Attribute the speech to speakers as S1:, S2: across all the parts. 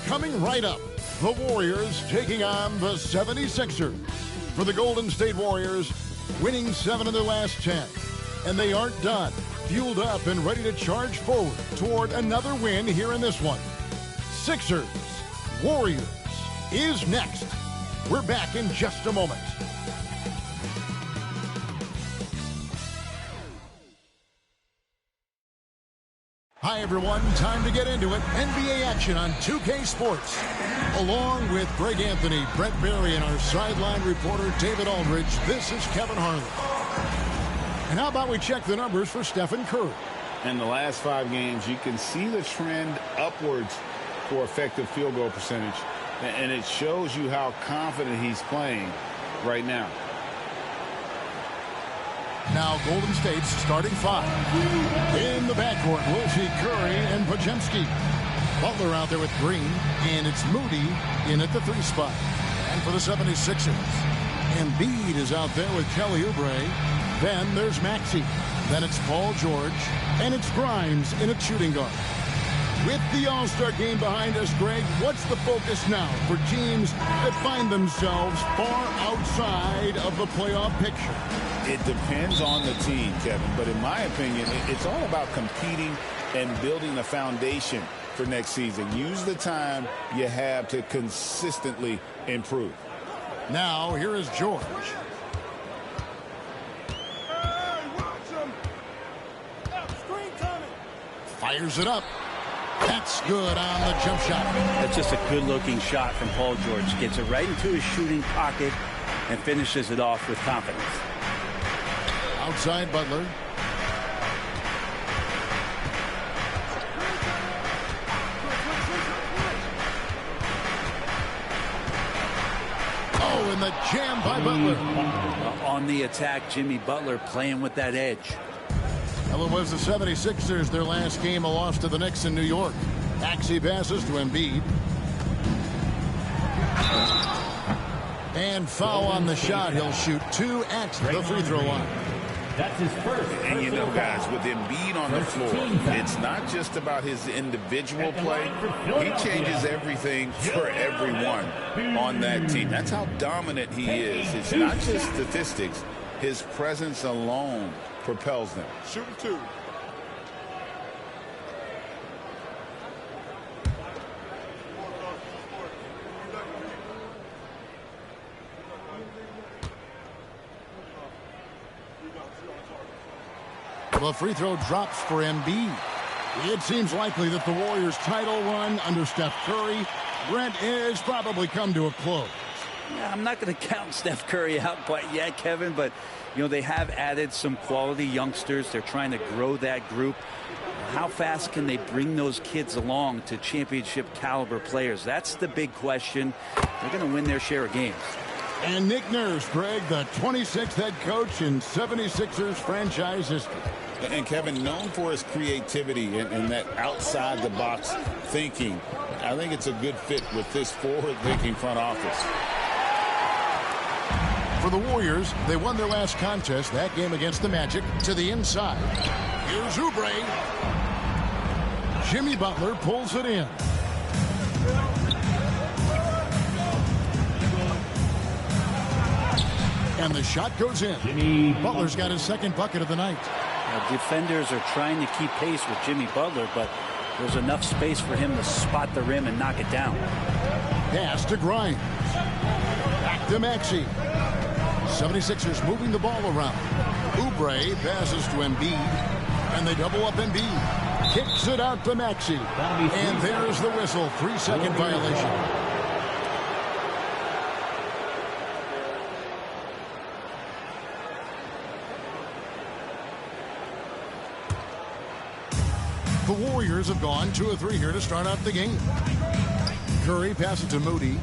S1: Coming right up, the Warriors taking on the 76ers. For the Golden State Warriors, winning 7 of their last 10. And they aren't done. Fueled up and ready to charge forward toward another win here in this one. Sixers, Warriors is next. We're back in just a moment. Hi, everyone. Time to get into it. NBA action on 2K Sports. Along with Greg Anthony, Brett Berry, and our sideline reporter, David Aldridge, this is Kevin Harlan. And how about we check the numbers for Stephen Curry?
S2: In the last 5 games, you can see the trend upwards for effective field goal percentage. And it shows you how confident he's playing right now.
S1: Now Golden State's starting 5. In the backcourt, we'll see Curry and Podziemski. Butler out there with Green, and it's Moody in at the 3 spot. And for the 76ers, Embiid is out there with Kelly Oubre. Then there's Maxey. Then it's Paul George, and it's Grimes in a shooting guard. With the All-Star game behind us, Greg, what's the focus now for teams that find themselves far outside of the playoff picture?
S2: It depends on the team, Kevin, but in my opinion, it's all about competing and building a foundation for next season. Use the time you have to consistently improve.
S1: Now, here is George. Fires it up. That's good on the jump shot.
S3: That's just a good-looking shot from Paul George. Gets it right into his shooting pocket and finishes it off with confidence.
S1: Outside Butler. Oh, and the jam by Butler.
S3: On the attack, Jimmy Butler playing with that edge.
S1: Well, it was the 76ers, their last game, a loss to the Knicks in New York. Maxey passes to Embiid. And foul on the shot. He'll shoot 2 at the free throw line.
S4: That's his first.
S2: And you know, guys, with Embiid on the floor, it's not just about his individual play. He changes everything for everyone on that team. That's how dominant he is. It's not just statistics. His presence alone propels them.
S5: Shooting 2.
S1: The free throw drops for Embiid. It seems likely that the Warriors' title run under Steph Curry, Brent, has probably come to a close.
S3: Yeah, I'm not going to count Steph Curry out quite yet, Kevin, but you know, they have added some quality youngsters. They're trying to grow that group. How fast can they bring those kids along to championship caliber players? That's the big question. They're going to win their share of games.
S1: And Nick Nurse, Greg, the 26th head coach in 76ers franchise history.
S2: And Kevin, known for his creativity and that outside-the-box thinking, I think it's a good fit with this forward-thinking front office.
S1: For the Warriors, they won their last contest, that game against the Magic, to the inside. Here's Oubre. Jimmy Butler pulls it in. And the shot goes in. Butler's got his second bucket of the night.
S3: Defenders are trying to keep pace with Jimmy Butler, but there's enough space for him to spot the rim and knock it down.
S1: Pass to Grimes. Back to Maxey. 76ers moving the ball around. Oubre passes to Embiid, and they double up Embiid. Kicks it out to Maxey. And there's the whistle. 3-second violation. The Warriors have gone 2 of 3 here to start out the game. Curry passes to Moody.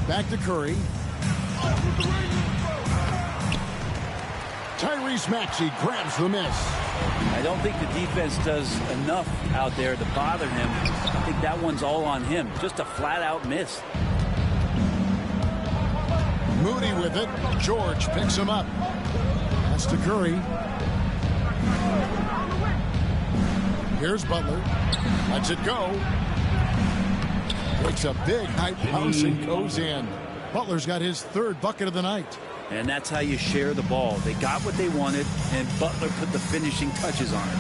S1: Back to Curry. Tyrese Maxey grabs the miss.
S3: I don't think the defense does enough out there to bother him. I think that one's all on him. Just a flat-out miss.
S1: Moody with it. George picks him up. Pass to Curry. Here's Butler. Lets it go. Takes a big high bounce and goes in. Butler's got his third bucket of the night.
S3: And that's how you share the ball. They got what they wanted, and Butler put the finishing touches on it.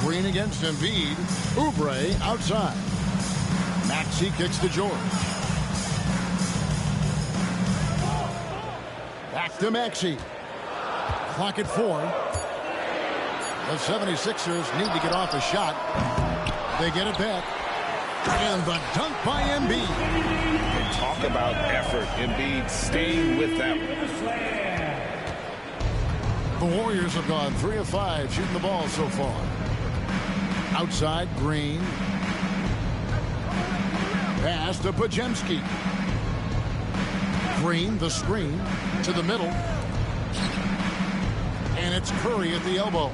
S1: Green against Embiid. Oubre outside. Maxey kicks to George. Back to Maxey. Clock at 4. The 76ers need to get off a shot. They get it back. And the dunk by Embiid.
S2: And talk about effort. Embiid staying with that one.
S1: The Warriors have gone 3 of 5 shooting the ball so far. Outside, Green. Pass to Podziemski. Green, the screen, to the middle. And it's Curry at the elbow.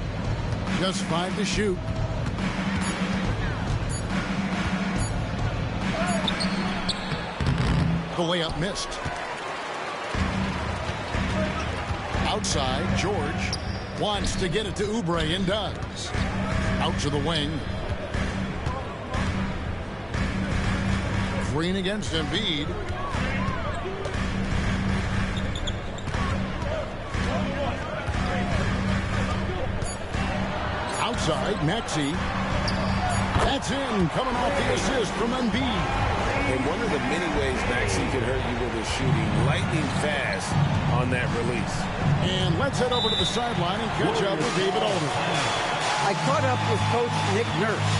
S1: Just 5 to shoot. The layup missed. Outside, George wants to get it to Oubre and does. Out to the wing. Green against Embiid. Outside, Maxey. That's in, coming off the assist from Embiid.
S2: And one of the many ways Maxey could hurt you with his shooting, lightning fast on that release.
S1: And let's head over to the sideline and catch up with David Alden.
S5: I caught up with Coach Nick Nurse.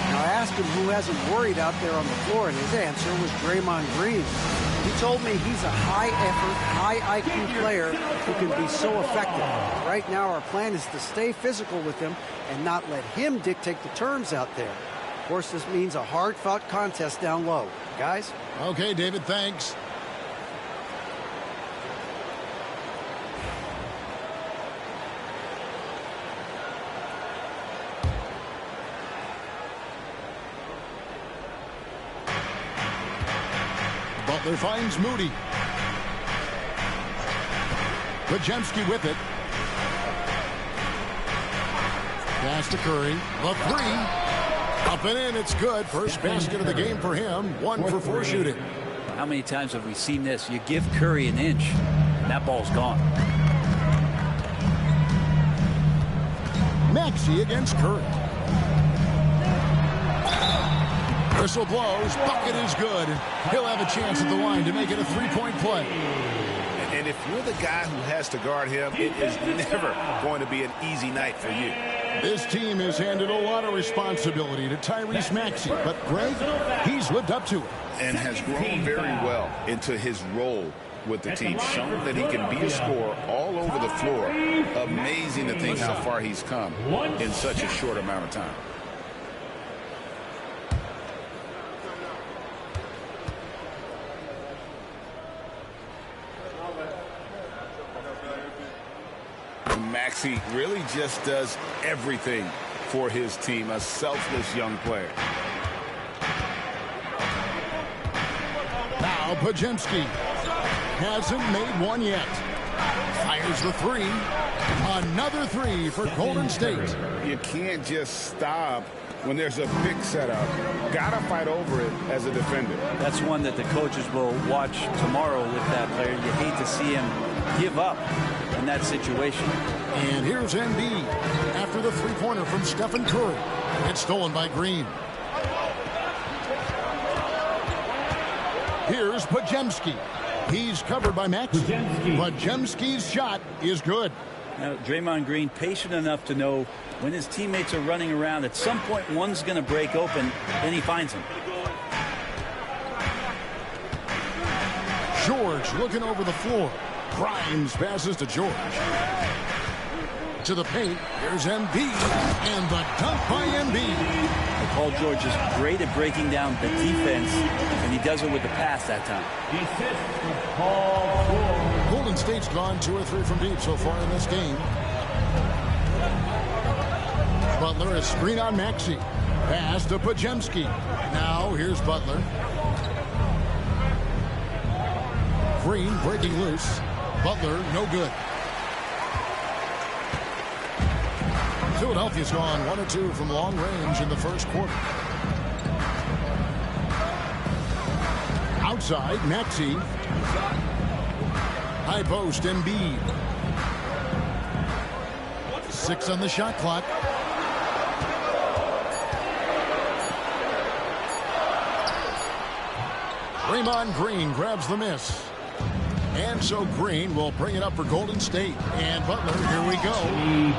S5: Now, I asked him who hasn't worried out there on the floor, and his answer was Draymond Green. He told me he's a high-effort, high-IQ player who can be so effective. Right now, our plan is to stay physical with him and not let him dictate the terms out there. Of course, this means a hard-fought contest down low. Guys?
S1: Okay, David, thanks. Butler finds Moody. Podziemski with it. Pass to Curry. The 3. Up and in, it's good. First basket of the game for him. 1 for 4 shooting.
S3: How many times have we seen this? You give Curry an inch, and that ball's gone.
S1: Maxey against Curry. Whistle blows. Bucket is good. He'll have a chance at the line to make it a 3-point play.
S2: And if you're the guy who has to guard him, it is never going to be an easy night for you.
S1: This team has handed a lot of responsibility to Tyrese Maxey, but Greg, he's lived up to it.
S2: And has grown very well into his role with the team, shown that he can be a scorer all over the floor. Amazing to think how far he's come in such a short amount of time. Maxey really just does everything for his team. A selfless young player.
S1: Now Podziemski hasn't made one yet. Fires the 3. Another 3 for Golden State.
S2: You can't just stop when there's a big setup. Gotta fight over it as a defender.
S3: That's one that the coaches will watch tomorrow with that player. You hate to see him give up in that situation.
S1: And here's Embiid after the 3-pointer from Stephen Curry. It's stolen by Green. Here's Podziemski. He's covered by Maxey. Podziemski's shot is good.
S3: Now, Draymond Green patient enough to know when his teammates are running around, at some point one's going to break open, then he finds him.
S1: George looking over the floor. Grimes passes to George. To the paint. Here's Embiid. And the dunk by Embiid.
S3: Paul George is great at breaking down the defense, and he does it with the pass that time.
S1: Golden State's gone 2 or 3 from deep so far in this game. Butler is screen on Maxey. Pass to Podziemski. Now here's Butler. Green breaking loose. Butler no good. Philadelphia's gone 1 of 2 from long range in the first quarter. Outside, Maxey. High post, Embiid. 6 on the shot clock. Draymond Green grabs the miss. And so Green will bring it up for Golden State. And Butler, here we go.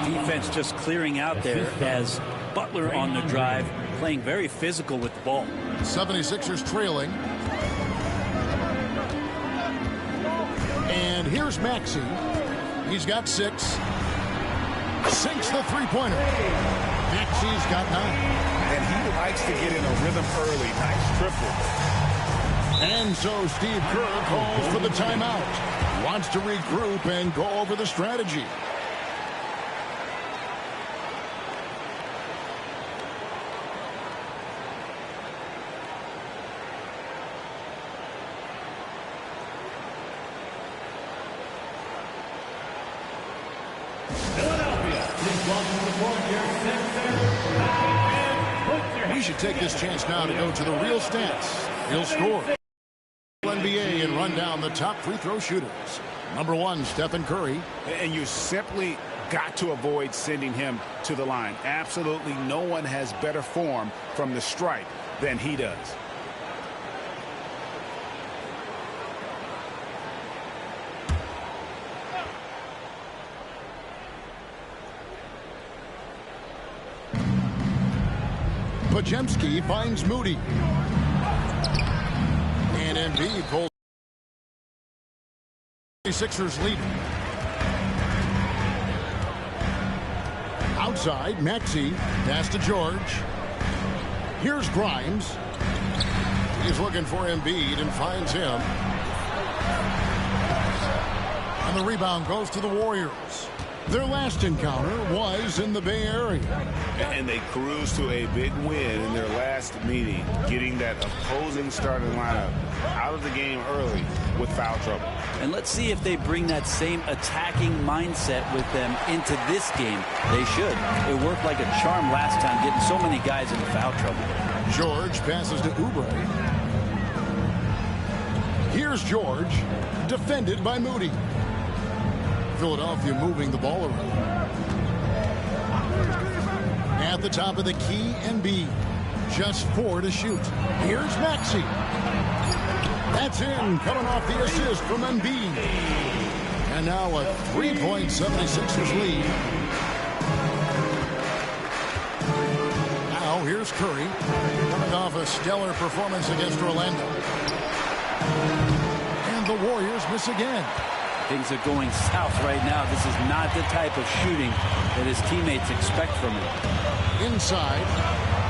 S3: Defense just clearing out there as Butler on the drive, playing very physical with the ball.
S1: 76ers trailing. And here's Maxey. He's got 6. Sinks the three-pointer. Maxey's got 9.
S2: And he likes to get in a rhythm early. Nice triple.
S1: And so Steve Kerr calls for the timeout. Wants to regroup and go over the strategy. We should take this chance now to go to the real stats, real score. NBA and run down the top free throw shooters. Number 1, Stephen Curry.
S2: And you simply got to avoid sending him to the line. Absolutely no one has better form from the stripe than he does.
S1: Podziemski finds Moody. And Embiid pulls. 76ers leading. Outside, Maxey. Pass to George. Here's Grimes. He's looking for Embiid and finds him. And the rebound goes to the Warriors. Their last encounter was in the Bay Area.
S2: And they cruised to a big win in their last meeting, getting that opposing starting lineup out of the game early with foul trouble.
S3: And let's see if they bring that same attacking mindset with them into this game. They should. It worked like a charm last time, getting so many guys into foul trouble.
S1: George passes to Oubre. Here's George, defended by Moody. Philadelphia moving the ball around. At the top of the key, Embiid. Just 4 to shoot. Here's Maxey. That's in, coming off the assist from Embiid. And now a 3-point 76ers lead. Now here's Curry, coming off a stellar performance against Orlando. And the Warriors miss again.
S3: Things are going south right now. This is not the type of shooting that his teammates expect from him.
S1: Inside,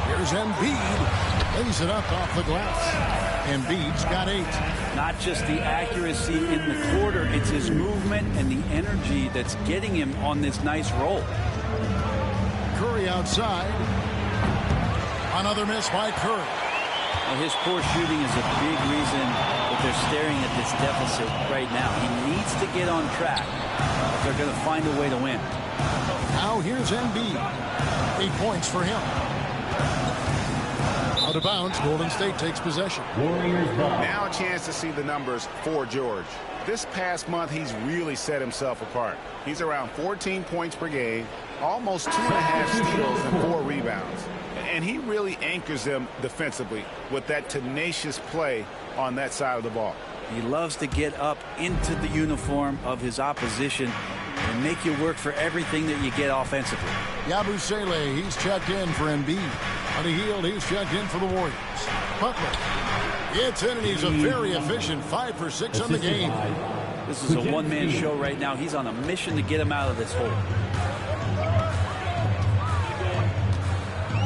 S1: here's Embiid. Lays it up off the glass. Embiid's got 8.
S3: Not just the accuracy in the quarter, it's his movement and the energy that's getting him on this nice roll.
S1: Curry outside. Another miss by Curry.
S3: Well, his poor shooting is a big reason that they're staring at this deficit right now. He needs to get on track if they're going to find a way to win.
S1: Now here's Embiid. 8 points for him. Out of bounds, Golden State takes possession.
S2: Now a chance to see the numbers for George. This past month, he's really set himself apart. He's around 14 points per game, almost 2.5 steals and 4 rebounds. And he really anchors them defensively with that tenacious play on that side of the ball.
S3: He loves to get up into the uniform of his opposition and make you work for everything that you get offensively.
S1: Yabusele, he's checked in for Embiid. On the heel, he's checked in for the Warriors. Butler gets in, and he's a very efficient 5 for 6 on the game.
S3: This is a one-man show right now. He's on a mission to get him out of this hole.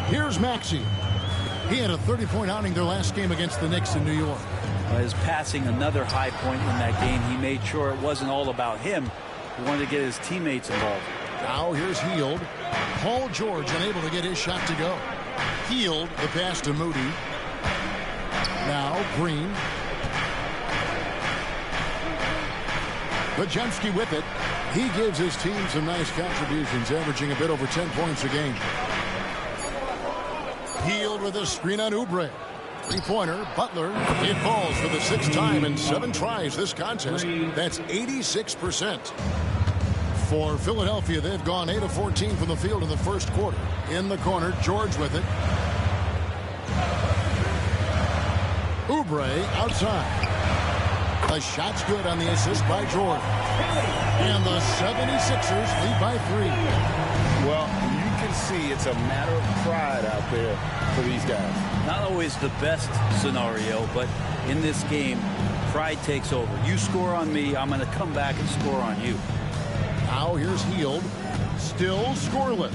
S1: Here's Maxey. He had a 30-point outing their last game against the Knicks in New York.
S3: His passing, another high point in that game. He made sure it wasn't all about him. He wanted to get his teammates involved.
S1: Now here's Hield. Paul George unable to get his shot to go. Hield, the pass to Moody. Now Green. Podziemski with it. He gives his team some nice contributions, averaging a bit over 10 points a game. Hield with a screen on Oubre. Three-pointer, Butler. It falls for the 6th time in 7 tries this contest. That's 86%. For Philadelphia, they've gone 8 of 14 from the field in the first quarter. In the corner, George with it. Oubre outside. The shot's good on the assist by George. And the 76ers lead by 3.
S2: Well, you can see it's a matter of pride out there for these guys.
S3: Not always the best scenario, but in this game, pride takes over. You score on me, I'm going to come back and score on you.
S1: Now here's Hield. Still scoreless.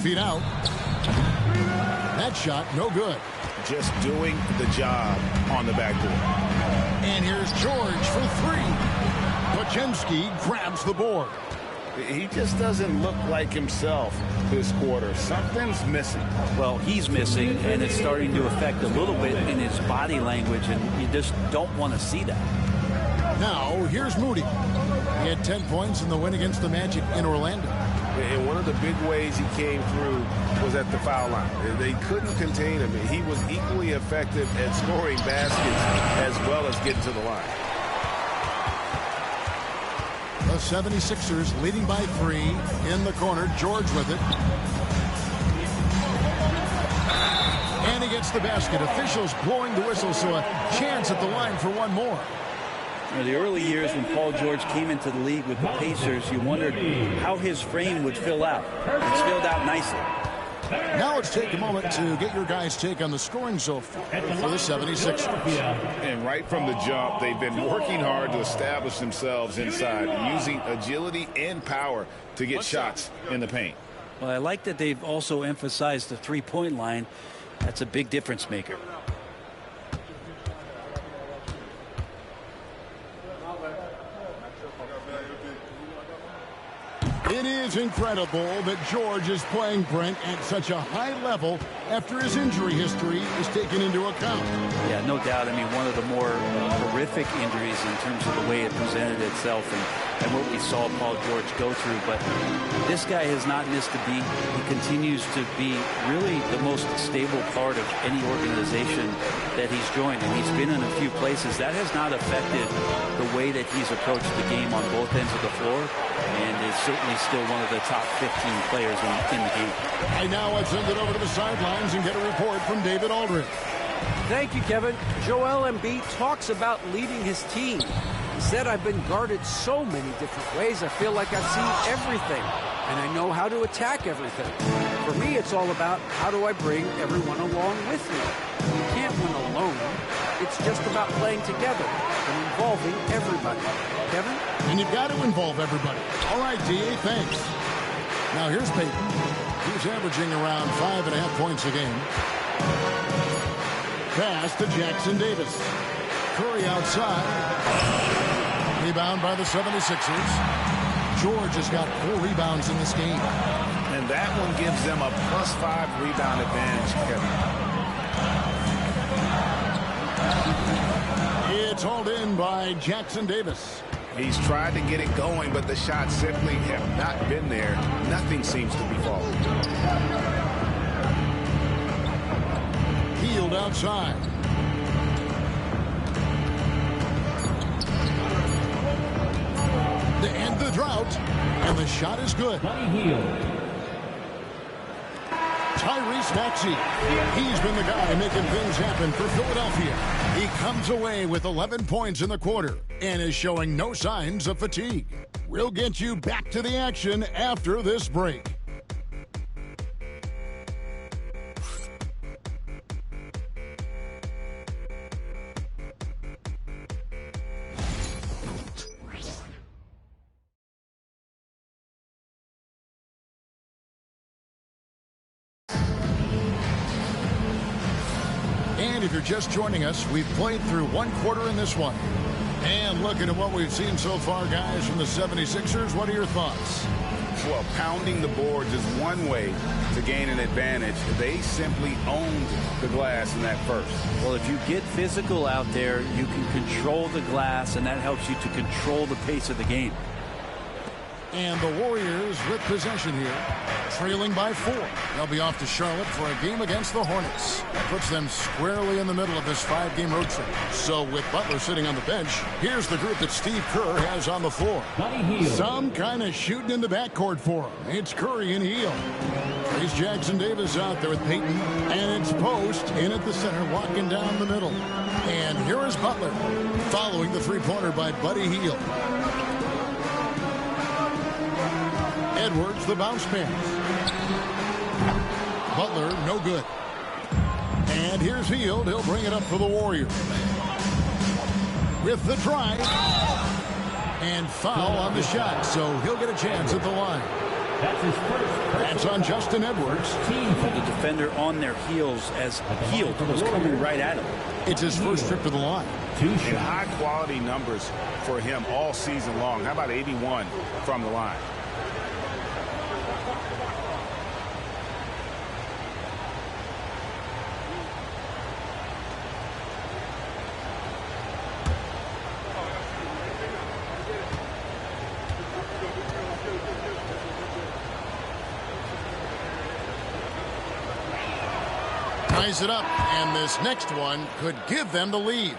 S1: Feet out. That shot, no good.
S2: Just doing the job on the backboard.
S1: And here's George for 3. Podziemski grabs the board.
S2: He just doesn't look like himself this quarter. Something's missing.
S3: Well, he's missing, and it's starting to affect a little bit in his body language, and you just don't want to see that.
S1: Now, here's Moody. He had 10 points in the win against the Magic in Orlando.
S2: And one of the big ways he came through was at the foul line. They couldn't contain him. He was equally effective at scoring baskets as well as getting to the line.
S1: The 76ers leading by 3. In the corner, George with it. And he gets the basket. Officials blowing the whistle, so a chance at the line for one more.
S3: In the early years when Paul George came into the league with the Pacers, you wondered how his frame would fill out. It's filled out nicely.
S1: Now let's take a moment to get your guys' take on the scoring so far for the 76ers.
S2: And right from the jump, they've been working hard to establish themselves inside, using agility and power to get shots in the paint.
S3: Well, I like that they've also emphasized the three-point line. That's a big difference maker.
S1: It is incredible that George is playing, Brent, at such a high level after his injury history is taken into account.
S3: Yeah, no doubt. I mean, one of the more horrific injuries in terms of the way it presented itself and what we saw Paul George go through. But this guy has not missed a beat. He continues to be really the most stable part of any organization that he's joined. And he's been in a few places. That has not affected the way that he's approached the game on both ends of the floor. And is certainly still one of the top 15 players in the game.
S1: And now let's send it over to the sidelines and get a report from David Aldridge.
S5: Thank you, Kevin. Joel Embiid talks about leading his team. He said, I've been guarded so many different ways. I feel like I've seen everything, and I know how to attack everything. For me, it's all about how do I bring everyone along with me. You can't win alone. It's just about playing together and involving everybody. Kevin?
S1: And you've got to involve everybody. All right, D.A., thanks. Now here's Peyton. He's averaging around 5.5 points a game. Pass to Jackson Davis. Curry outside. Rebound by the 76ers. George has got 4 rebounds in this game.
S2: And that one gives them a +5 rebound advantage, Kevin.
S1: It's hauled in by Jackson Davis.
S2: He's tried to get it going, but the shots simply have not been there. Nothing seems to be falling.
S1: Hield outside. To end the drought, and the shot is good. Tyrese Maxey. He's been the guy making things happen for Philadelphia. He comes away with 11 points in the quarter and is showing no signs of fatigue. We'll get you back to the action after this break. And if you're just joining us, we've played through one quarter in this one. And looking at what we've seen so far, guys, from the 76ers, what are your thoughts?
S2: well. Pounding the boards is one way to gain an advantage. They simply owned the glass in that first.
S3: Well, if you get physical out there, you can control the glass, and that helps you to control the pace of the game.
S1: And the Warriors with possession here, trailing by 4. They'll be off to Charlotte for a game against the Hornets. That puts them squarely in the middle of this 5-game road trip. So with Butler sitting on the bench, here's the group that Steve Kerr has on the floor. Some kind of shooting in the backcourt for him. It's Curry and Hield. Trace Jackson-Davis out there with Payton. And it's Post in at the center, walking down the middle. And here is Butler, following the three-pointer by Buddy Hield. Edwards, the bounce pass. Butler, no good. And here's Hield. He'll bring it up for the Warriors. With the drive. And foul on the shot, so he'll get a chance at the line.
S4: That's his first.
S1: That's on Justin Edwards.
S3: The defender on their heels as Hield was coming right at him.
S1: It's his first trip to the line.
S2: And high-quality numbers for him all season long. How about 81 from the line?
S1: Ties it up, and this next one could give them the lead.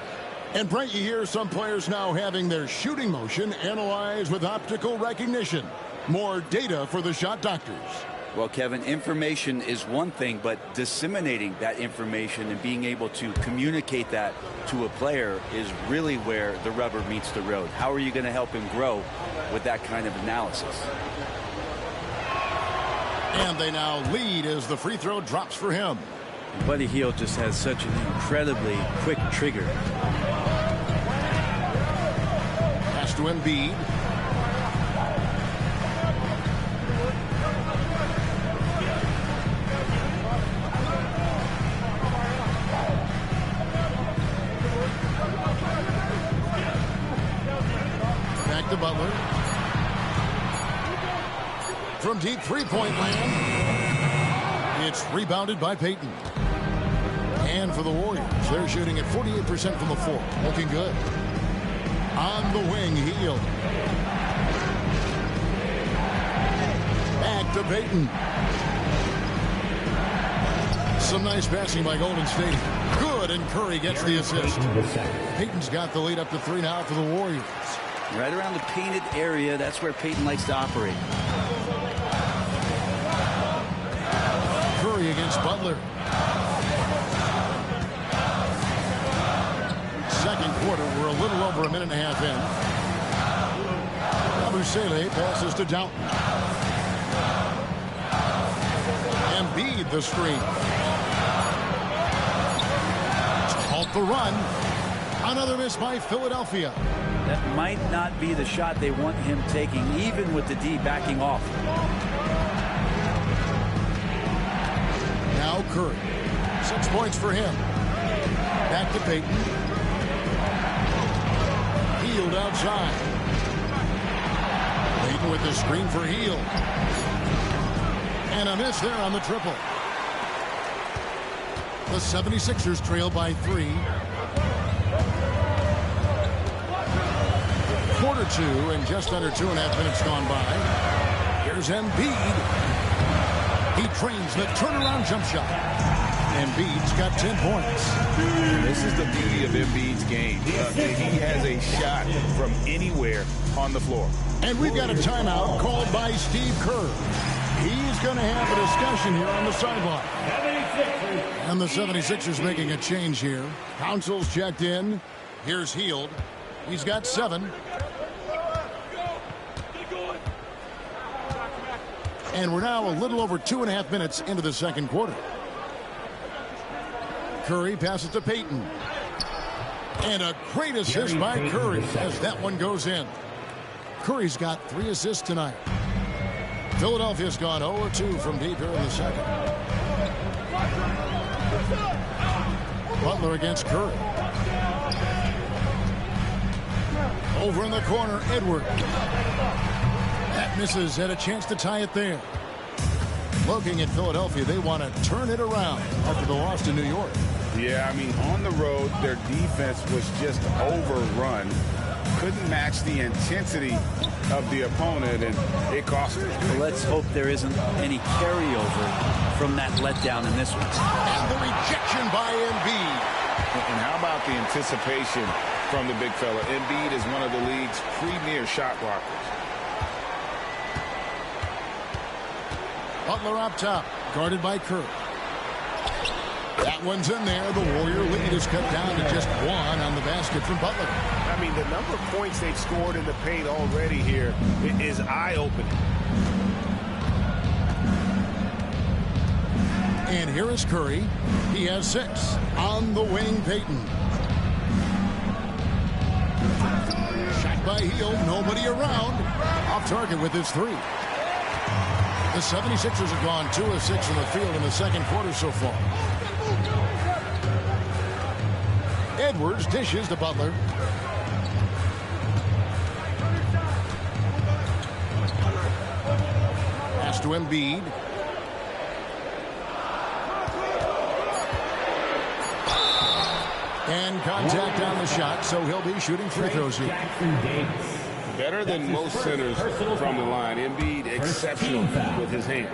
S1: And Brent, you hear some players now having their shooting motion analyzed with optical recognition. More data for the shot doctors.
S3: Well, Kevin, information is one thing, but disseminating that information and being able to communicate that to a player is really where the rubber meets the road. How are you going to help him grow with that kind of analysis?
S1: And they now lead as the free throw drops for him.
S3: Buddy Hield just has such an incredibly quick trigger.
S1: Pass to Embiid. Back to Butler. From deep three-point land. It's rebounded by Payton. And for the Warriors, they're shooting at 48% from the floor. Looking good. On the wing, Hield. Back to Payton. Some nice passing by Golden State. Good, and Curry gets the assist. Payton's got the lead up to 3 now for the Warriors.
S3: Right around the painted area, that's where Payton likes to operate.
S1: Curry against Butler. Second quarter, we're a little over a minute and a half in. Abusele passes to Downton. Embiid the screen. To halt the run. Another miss by Philadelphia.
S3: That might not be the shot they want him taking, even with the D backing off.
S1: Now Curry. 6 points for him. Back to Payton. Hield outside. Payton with the screen for Hield. And a miss there on the triple. The 76ers trail by 3. Quarter 2 and just under 2.5 minutes gone by. Here's Embiid. He trains the turnaround jump shot. Embiid's got 10 points.
S2: This is the beauty of Embiid's game. He has a shot from anywhere on the floor.
S1: And we've got a timeout called by Steve Kerr. He's going to have a discussion here on the sideline. And the 76ers making a change here. Council's checked in. Here's Hield. He's got 7. And we're now a little over 2.5 minutes into the second quarter. Curry passes to Payton. And a great assist by Curry as that one goes in. Curry's got 3 assists tonight. Philadelphia's gone 0-2 from deep here in the second. Butler against Curry. Over in the corner, Edwards. That misses, had a chance to tie it there. Looking at Philadelphia, they want to turn it around after the loss to New York.
S2: Yeah, I mean, on the road, their defense was just overrun. Couldn't match the intensity of the opponent, and it cost them.
S3: Let's hope there isn't any carryover from that letdown in this one.
S1: And the rejection by Embiid.
S2: And how about the anticipation from the big fella? Embiid is one of the league's premier shot blockers.
S1: Butler up top, guarded by Curry. That one's in there. The Warrior lead is cut down to just one on the basket from Butler.
S6: I mean, the number of points they've scored in the paint already here is eye-opening.
S1: And here is Curry. He has 6. On the wing, Payton. Shot by Hield. Nobody around. Off target with his 3. The 76ers have gone 2 of 6 in the field in the second quarter so far. Edwards dishes to Butler. Pass to Embiid. And contact on the shot, so he'll be shooting free throws here.
S6: Better than most centers from the line. Embiid exceptional with his hands.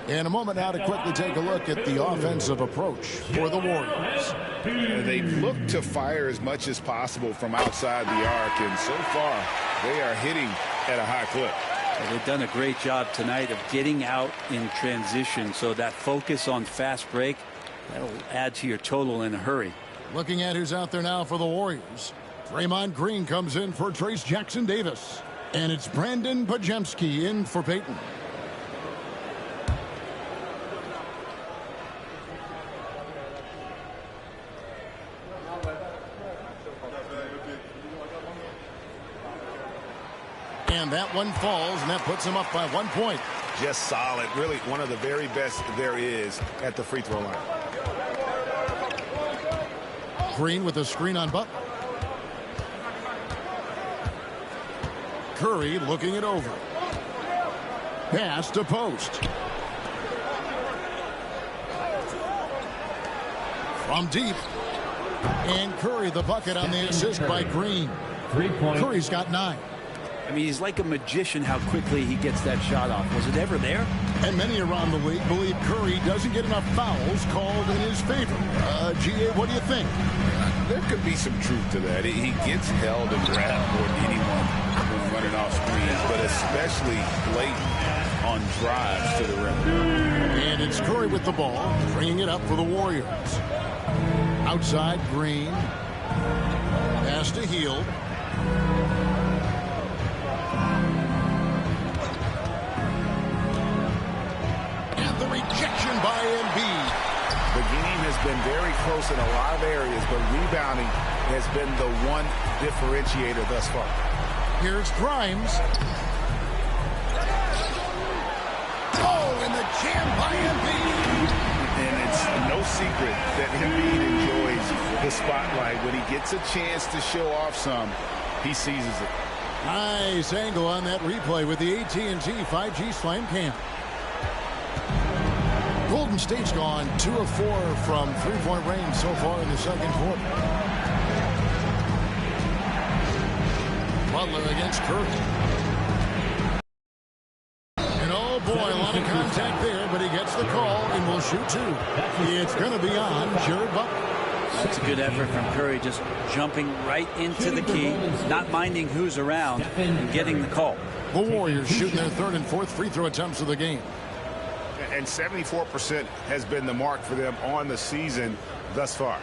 S1: In a moment now to quickly take a look at the offensive approach for the Warriors.
S2: They've looked to fire as much as possible from outside the arc, and so far they are hitting at a high clip.
S3: Well, they've done a great job tonight of getting out in transition, so that focus on fast break, that'll add to your total in a hurry.
S1: Looking at who's out there now for the Warriors. Draymond Green comes in for Trace Jackson-Davis. And it's Brandon Pajemski in for Payton. And that one falls, and that puts him up by 1 point.
S6: Just solid. Really one of the very best there is at the free throw line.
S1: Green with a screen on Butler. Curry looking it over. Pass to Post. From deep. And Curry the bucket on the assist by Green.
S4: 3 points.
S1: Curry's got 9.
S3: I mean, he's like a magician how quickly he gets that shot off. Was it ever there?
S1: And many around the league believe Curry doesn't get enough fouls called in his favor. GA, what do you think?
S2: There could be some truth to that. He gets held and grabbed more than anyone when running off screens, but especially blatant on drives to the rim.
S1: And it's Curry with the ball, bringing it up for the Warriors. Outside, Green. Pass to Hield. And the rejection by Embiid.
S6: The game has been very close in a lot of areas, but rebounding has been the one differentiator thus far.
S1: Here's Grimes. Oh, and the jam by Embiid.
S2: And it's no secret that Embiid enjoys the spotlight. When he gets a chance to show off some, he seizes it.
S1: Nice angle on that replay with the AT&T 5G Slam Cam. Golden State's gone 2 of 4 from three-point range so far in the second quarter. Butler against Curry. And oh boy, a lot of contact there, but he gets the call and will shoot 2. It's going to be on Jared Butler.
S3: That's a good effort from Curry, just jumping right into the key, not minding who's around, and getting the call.
S1: The Warriors shooting their 3rd and 4th free throw attempts of the game.
S6: And 74% has been the mark for them on the season thus far.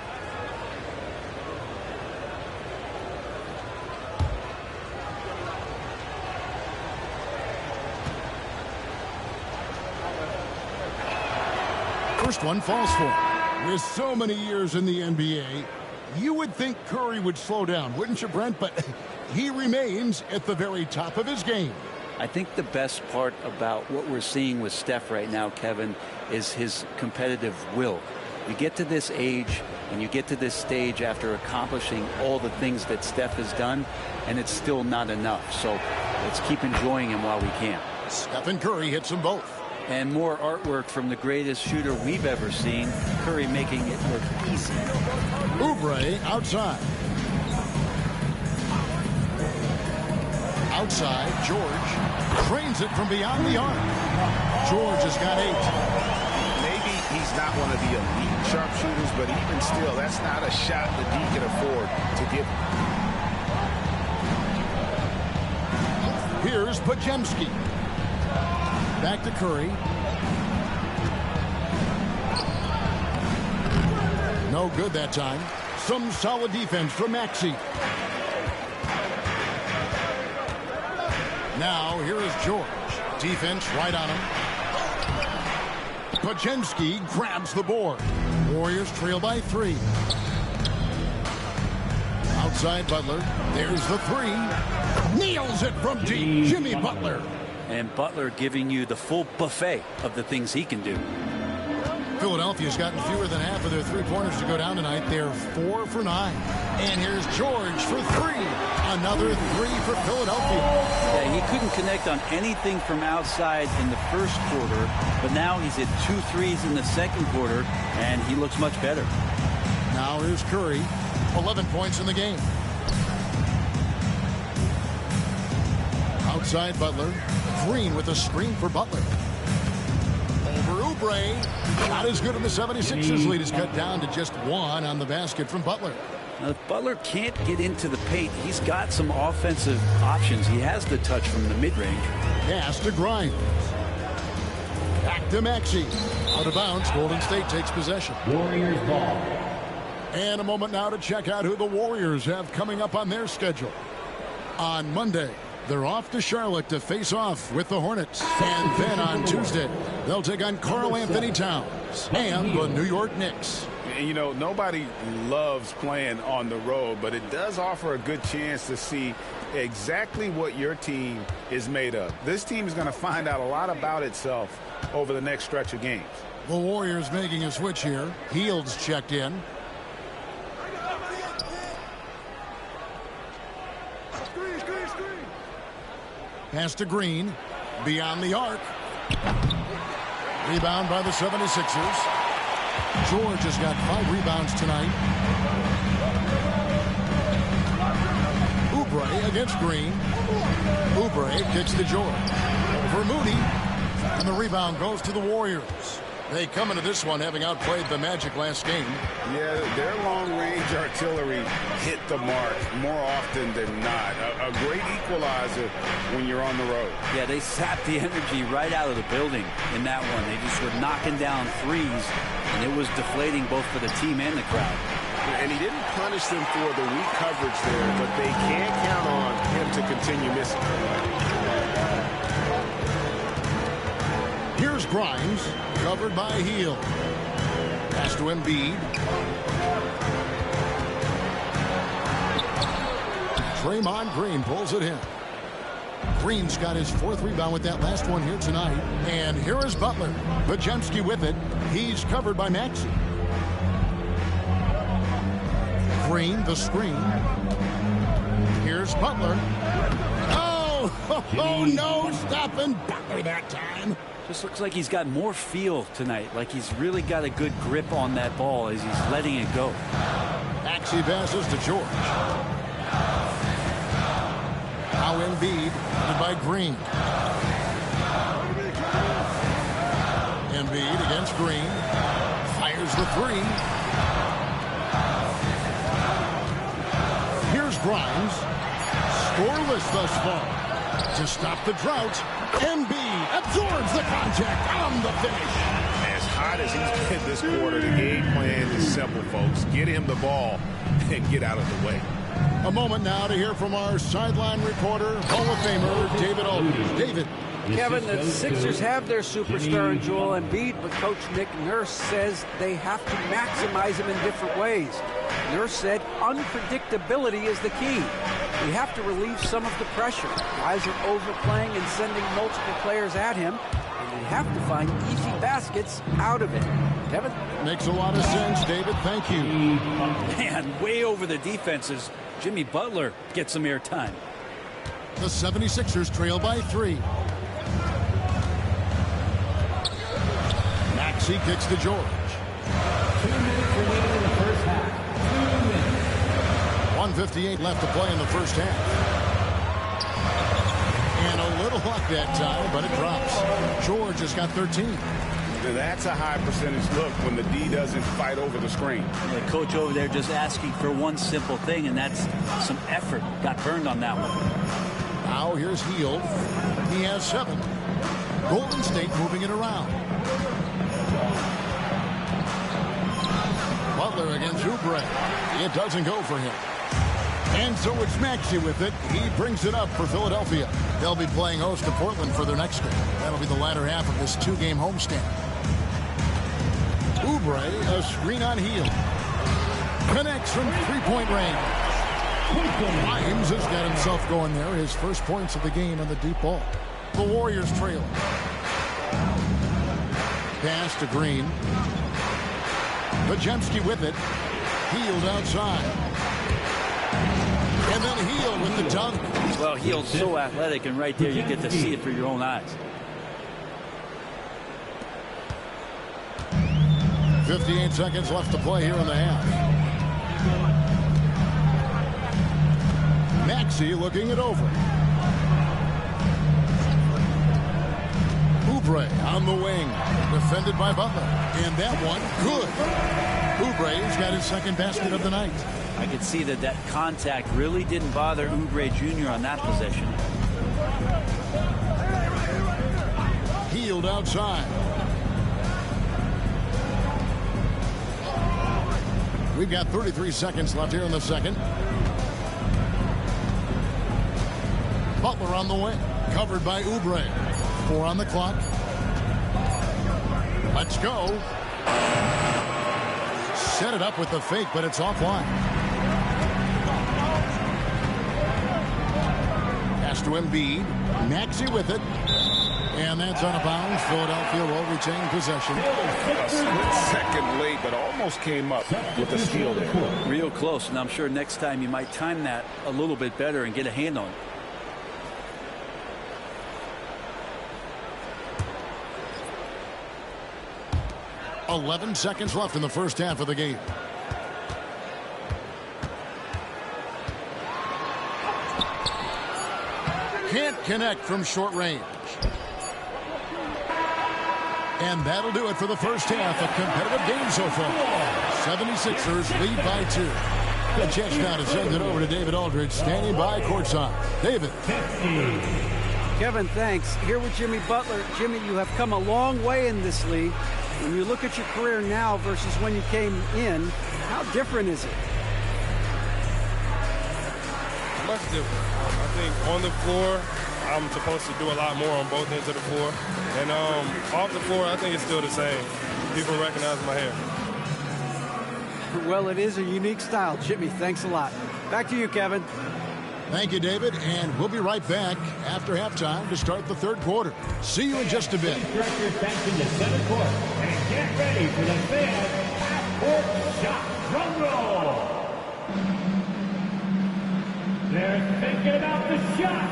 S1: First one falls for him. With so many years in the NBA, you would think Curry would slow down, wouldn't you, Brent? But he remains at the very top of his game.
S3: I think the best part about what we're seeing with Steph right now, Kevin, is his competitive will. You get to this age and you get to this stage after accomplishing all the things that Steph has done, and it's still not enough. So let's keep enjoying him while we can.
S1: Stephen Curry hits them both.
S3: And more artwork from the greatest shooter we've ever seen. Curry making it look easy.
S1: Oubre outside. Outside, George trains it from beyond the arc. George has got 8.
S6: Maybe he's not one of the elite sharpshooters, but even still, that's not a shot that he can afford to give.
S1: Here's Podziemski. Back to Curry. No good that time. Some solid defense from Maxey. Now, here is George. Defense right on him. Podziemski grabs the board. Warriors trail by 3. Outside Butler. There's the 3. Nails it from deep. Jimmy Butler.
S3: And Butler giving you the full buffet of the things he can do.
S1: Philadelphia's gotten fewer than half of their 3-pointers to go down tonight. They're 4 for 9. And here's George for 3. Another 3 for Philadelphia.
S3: Yeah, he couldn't connect on anything from outside in the first quarter, but now he's hit 2 threes in the second quarter, and he looks much better.
S1: Now here's Curry. 11 points in the game. Outside Butler. Green with a screen for Butler. Over Oubre. Not as good in the 76ers lead is cut down to just 1 on the basket from Butler.
S3: Now, if Butler can't get into the paint, he's got some offensive options. He has the touch from the mid-range.
S1: Pass to Grimes. Back to Maxey. Out of bounds. Golden State takes possession.
S4: Warriors ball.
S1: And a moment now to check out who the Warriors have coming up on their schedule. On Monday, they're off to Charlotte to face off with the Hornets. And then on Tuesday, they'll take on Karl Anthony Towns and the New York Knicks.
S2: And, you know, nobody loves playing on the road, but it does offer a good chance to see exactly what your team is made of. This team is going to find out a lot about itself over the next stretch of games.
S1: The Warriors making a switch here. Hields checked in. Pass to Green. Beyond the arc. Rebound by the 76ers. George has got 5 rebounds tonight. Oubre against Green. Oubre kicks to George. Over Moody. And the rebound goes to the Warriors. They come into this one having outplayed the Magic last game.
S2: Yeah, their long-range artillery hit the mark more often than not. A great equalizer when you're on the road.
S3: Yeah, they sapped the energy right out of the building in that one. They just were knocking down threes, and it was deflating both for the team and the crowd.
S6: And he didn't punish them for the weak coverage there, but they can't count on him to continue missing.
S1: Here's Grimes, covered by Hield. Pass to Embiid. Draymond Green pulls it in. Green's got his 4th rebound with that last one here tonight. And here is Butler. Podziemski with it. He's covered by Maxey. Green, the screen. Here's Butler. Oh, no, stopping Butler that time.
S3: Just looks like he's got more feel tonight, like he's really got a good grip on that ball as he's letting it go.
S1: Maxey passes to George. Now Embiid, by Green. Embiid against Green. Fires the 3. Here's Grimes. Scoreless thus far. To stop the drought, Embiid absorbs the contact on the finish.
S6: As hot as he's been this quarter, the game plan is simple, folks. Get him the ball and get out of the way.
S1: A moment now to hear from our sideline reporter, Hall of Famer David Aldridge. David.
S5: Kevin, the Sixers have their superstar in Joel Embiid, but Coach Nick Nurse says they have to maximize him in different ways. Nurse said unpredictability is the key. We have to relieve some of the pressure. Guys are overplaying and sending multiple players at him, and we have to find easy baskets out of it. Kevin?
S1: Makes a lot of sense, David. Thank you.
S3: Man, way over the defenses. Jimmy Butler gets some airtime.
S1: The 76ers trail by 3. Maxey kicks to George.
S4: 2 minutes remaining in the first half. 2 minutes.
S1: 1:58 left to play in the first half. And a little luck that time, but it drops. George has got 13.
S6: That's a high percentage look when the D doesn't fight over the screen.
S3: The coach over there just asking for one simple thing, and that's some effort. Got burned on that one.
S1: Now here's Hield. He has 7. Golden State moving it around. Butler against Oubre. It doesn't go for him. And so it's Maxey with it. He brings it up for Philadelphia. They'll be playing host to Portland for their next game. That'll be the latter half of this 2-game homestand. Oubre, a screen on Hield. Connects from 3-point range. Himes has got himself going there. His first points of the game on the deep ball. The Warriors trail. Pass to Green. Pajemski with it. Hield outside. And then Hield with the dunk.
S3: Well, Hield's so athletic, and right there you get to see it for your own eyes.
S1: 58 seconds left to play here in the half. Maxey looking it over. Oubre on the wing. Defended by Butler. And that one, good. Oubre's got his second basket of the night.
S3: I could see that contact really didn't bother Oubre Jr. on that possession.
S1: Hield outside. We've got 33 seconds left here in the second. Butler on the wing. Covered by Oubre. 4 on the clock. Let's go. Set it up with the fake, but it's offline. Pass to Embiid. Maxey with it. And that's out of bounds. Philadelphia will retain possession.
S6: A split second late, but almost came up with a steal there.
S3: Real close, and I'm sure next time you might time that a little bit better and get a hand on it.
S1: .11 seconds left in the first half of the game. Can't connect from short range. And that'll do it for the first half. A competitive game so far. 76ers lead by 2. Good chance now to send it over to David Aldridge, standing by courtside. David.
S5: Kevin, thanks. Here with Jimmy Butler. Jimmy, you have come a long way in this league. When you look at your career now versus when you came in, how different is it?
S7: Much different. I think on the floor, I'm supposed to do a lot more on both ends of the floor. And off the floor, I think it's still the same. People recognize my hair.
S5: Well, it is a unique style. Jimmy, thanks a lot. Back to you, Kevin.
S1: Thank you, David. And we'll be right back after halftime to start the third quarter. See you in just a bit.
S4: Directors back in the center court. And get ready for the fans half-court shot. Drum roll. They're thinking about the shot.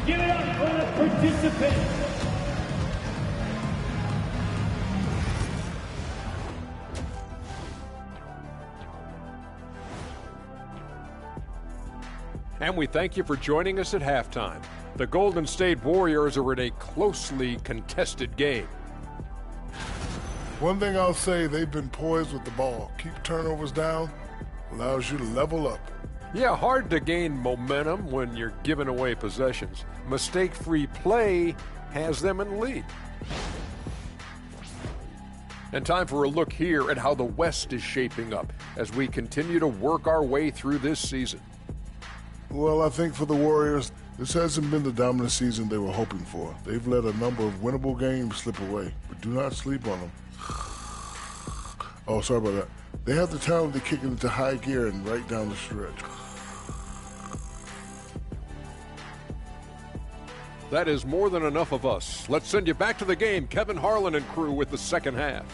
S4: Give it up for the participants.
S8: And we thank you for joining us at halftime. The Golden State Warriors are in a closely contested game.
S9: One thing I'll say, they've been poised with the ball. Keep turnovers down, allows you to level up.
S8: Yeah, hard to gain momentum when you're giving away possessions. Mistake-free play has them in the lead. And time for a look here at how the West is shaping up as we continue to work our way through this season.
S9: Well, I think for the Warriors, this hasn't been the dominant season they were hoping for. They've let a number of winnable games slip away, but do not sleep on them. Oh, sorry about that. They have the talent to kick it into high gear and right down the stretch.
S8: That is more than enough of us. Let's send you back to the game. Kevin Harlan and crew with the second half.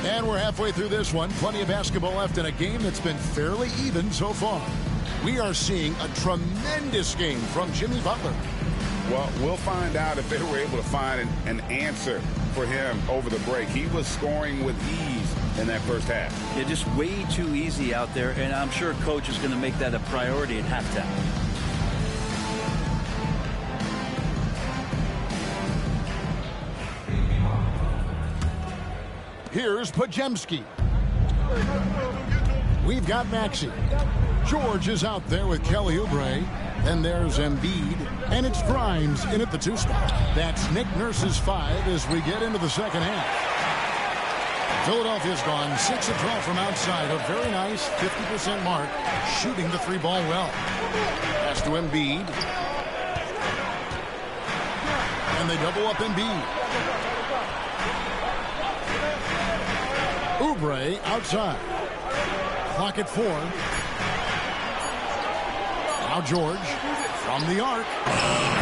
S1: And we're halfway through this one. Plenty of basketball left in a game that's been fairly even so far. We are seeing a tremendous game from Jimmy Butler.
S2: Well, we'll find out if they were able to find an answer for him over the break. He was scoring with ease in that first half.
S3: Yeah, just way too easy out there, and I'm sure coach is going to make that a priority at halftime.
S1: Here's Pajemski. We've got Maxey. George is out there with Kelly Oubre. Then there's Embiid. And it's Grimes in at the 2 spot. That's Nick Nurse's 5 as we get into the second half. Philadelphia's gone 6 of 12 from outside. A very nice 50% mark. Shooting the 3-ball well. Pass to Embiid. And they double up Embiid. Oubre outside. Clock at 4. Now George from the arc.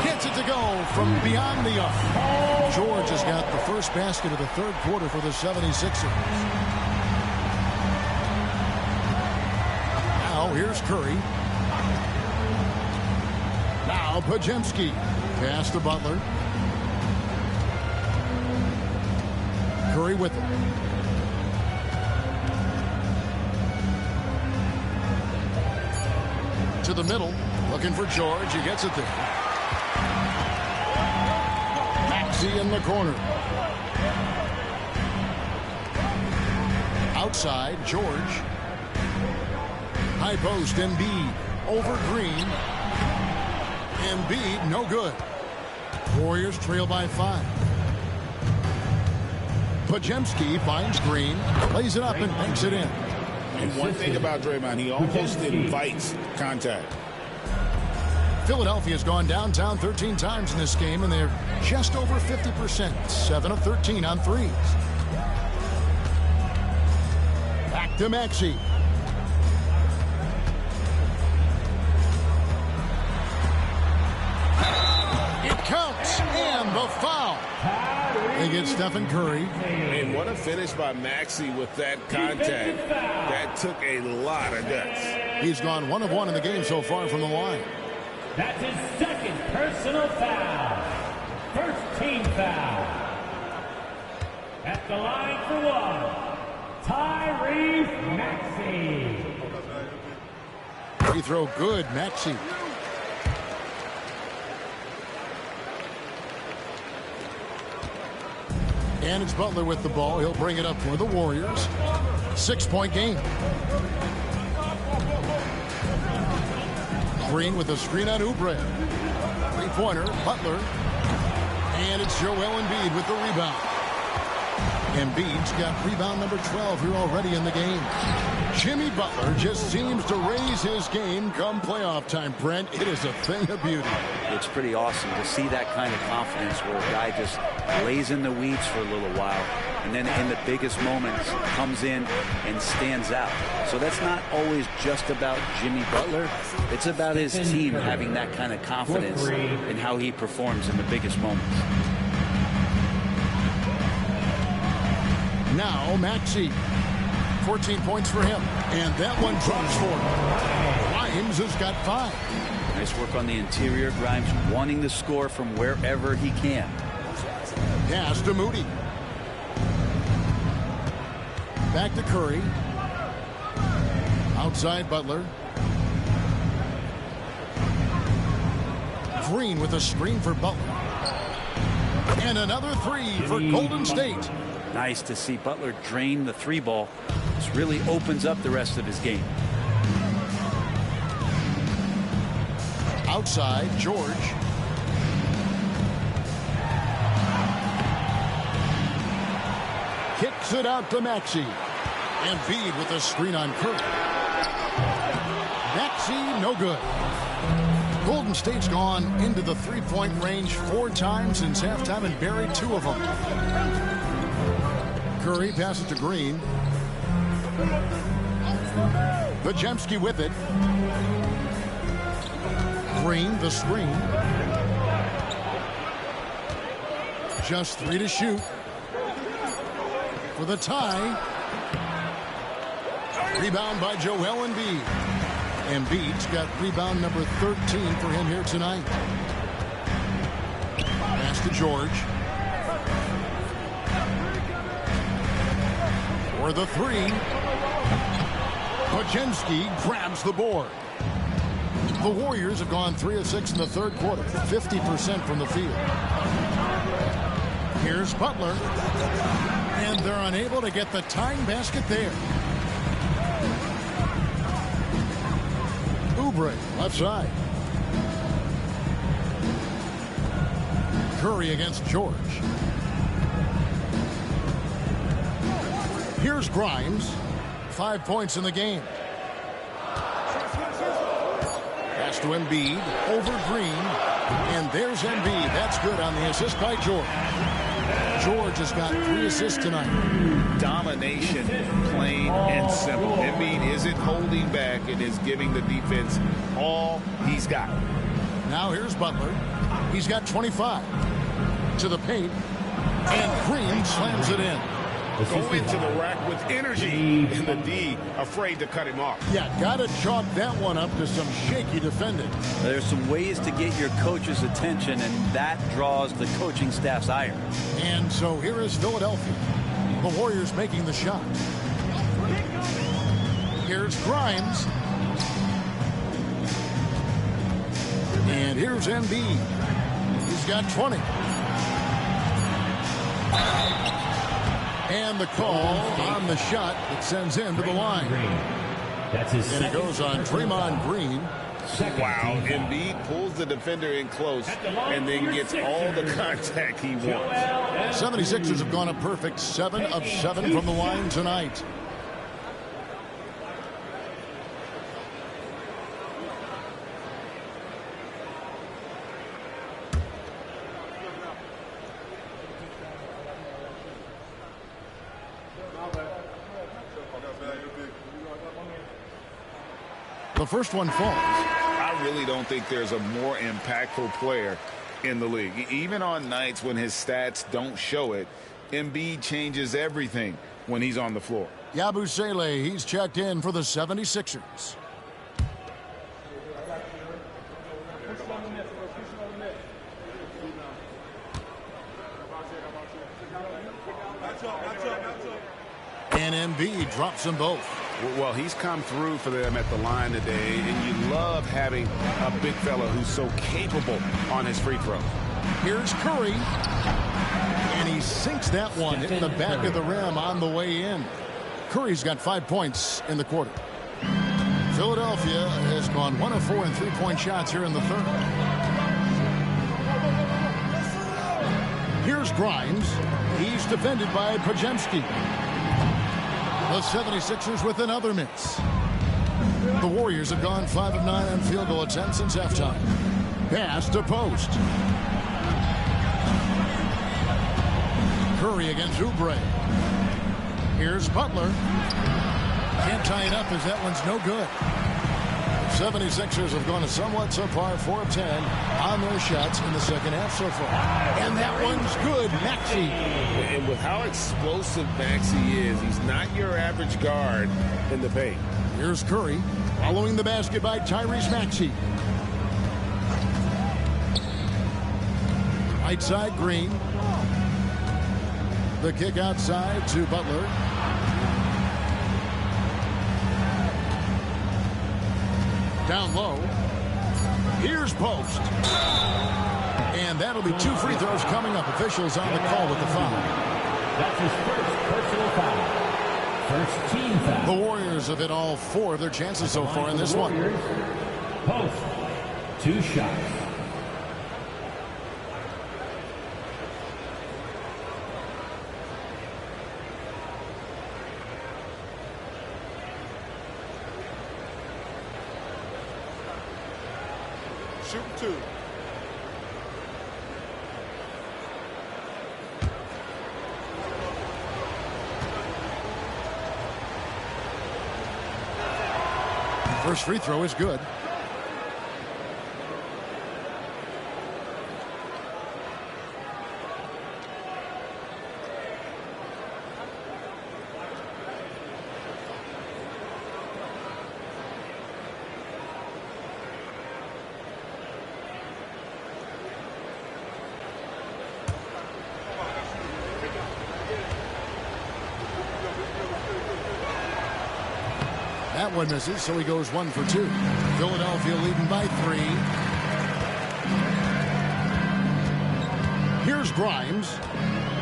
S1: Gets it to go from beyond the arc. George has got the first basket of the third quarter for the 76ers. Now here's Curry. Now Pajemski. Pass to Butler. Curry with it. To the middle, looking for George. He gets it there. Maxey in the corner. Outside, George. High post, Embiid. Over Green. Embiid, no good. Warriors trail by 5. Pajemski finds Green. Plays it up and banks it in.
S2: And one thing about Draymond, he almost invites contact.
S1: Philadelphia's gone downtown 13 times in this game, and they're just over 50%. 7 of 13 on threes. Back to Maxey. It counts, and the foul. They get Stephen Curry.
S6: And what a finish by Maxey with that contact. That took a lot of guts.
S1: He's gone 1 of 1 in the game so far from the line.
S4: That's his second personal foul. First team foul. At the line for 1, Tyrese Maxey.
S1: Free throw good, Maxey. And it's Butler with the ball. He'll bring it up for the Warriors. 6-point game. Green with a screen on Oubre. 3-pointer, Butler. And it's Joel Embiid with the rebound. Embiid's got rebound number 12 here already in the game. Jimmy Butler just seems to raise his game come playoff time, Brent. It is a thing of beauty.
S3: It's pretty awesome to see that kind of confidence where a guy just lays in the weeds for a little while and then in the biggest moments comes in and stands out. So that's not always just about Jimmy Butler. It's about his team having that kind of confidence in how he performs in the biggest moments.
S1: Now Maxey. 14 points for him. And that one drops for him. Grimes has got 5.
S3: Nice work on the interior. Grimes wanting to score from wherever he can.
S1: Pass to Moody. Back to Curry. Outside Butler. Green with a screen for Butler. And another 3 for Golden State.
S3: Nice to see Butler drain the 3-ball. This really opens up the rest of his game.
S1: Outside, George. Kicks it out to Maxey. Embiid with a screen on Curry. Maxey, no good. Golden State's gone into the three-point range 4 times since halftime and buried 2 of them. Curry passes to Green. Podziemski with it. Green, the screen. Just 3 to shoot. For the tie. Rebound by Joel Embiid. Embiid's got rebound number 13 for him here tonight. Pass to George. For the 3. Podziemski grabs the board. The Warriors have gone 3 of 6 in the third quarter, 50% from the field. Here's Butler. And they're unable to get the tying basket there. Oubre, left side. Curry against George. Here's Grimes. 5 points in the game. Pass to Embiid. Over Green. And there's Embiid. That's good on the assist by George. George has got 3 assists tonight.
S2: Domination, plain and simple. Embiid isn't holding back and is giving the defense all he's got.
S1: Now here's Butler. He's got 25. To the paint. And Green slams it in.
S6: Go into the rack with energy, and the D afraid to cut him off.
S1: Yeah, got to chalk that one up to some shaky defending.
S3: There's some ways to get your coach's attention, and that draws the coaching staff's ire.
S1: And so here is Philadelphia. The Warriors making the shot. Here's Grimes. And here's Embiid. He's got 20. And the call on the shot that sends him to the line.
S4: That's his
S1: and it goes on Draymond Green.
S2: Wow, Embiid pulls the defender in close and then gets all the contact he wants.
S1: 76ers have gone a perfect 7 of 7 from the line tonight. The first one falls.
S2: I really don't think there's a more impactful player in the league. Even on nights when his stats don't show it, Embiid changes everything when he's on the floor.
S1: Yabusele, he's checked in for the 76ers. And Embiid drops them both.
S6: Well, he's come through for them at the line today, and you love having a big fella who's so capable on his free throw.
S1: Here's Curry, and he sinks that one, hitting the back of the rim on the way in. Curry's got 5 points in the quarter. Philadelphia has gone 1 of 4 in three-point shots here in the third. Here's Grimes. He's defended by Podziemski. The 76ers with another miss. The Warriors have gone 5 of 9 on field goal attempts since halftime. Pass to Post. Curry against Oubre. Here's Butler. Can't tie it up as that one's no good. 76ers have gone a somewhat subpar 4 of 10 on their shots in the second half so far. And that one's good. Maxey.
S6: And with how explosive Maxey is, he's not your average guard in the paint.
S1: Here's Curry following the basket by Tyrese Maxey. Right side, Green. The kick outside to Butler. Down low. Here's Post. And that'll be 2 free throws coming up. Officials on the call with the foul.
S4: That's his first personal foul. First team foul.
S1: The Warriors have hit all 4 of their chances so far in this one.
S4: Post. 2 shots.
S9: shooting 2.
S1: First free throw is good. That one misses, so he goes 1 for 2. Philadelphia leading by 3. Here's Grimes.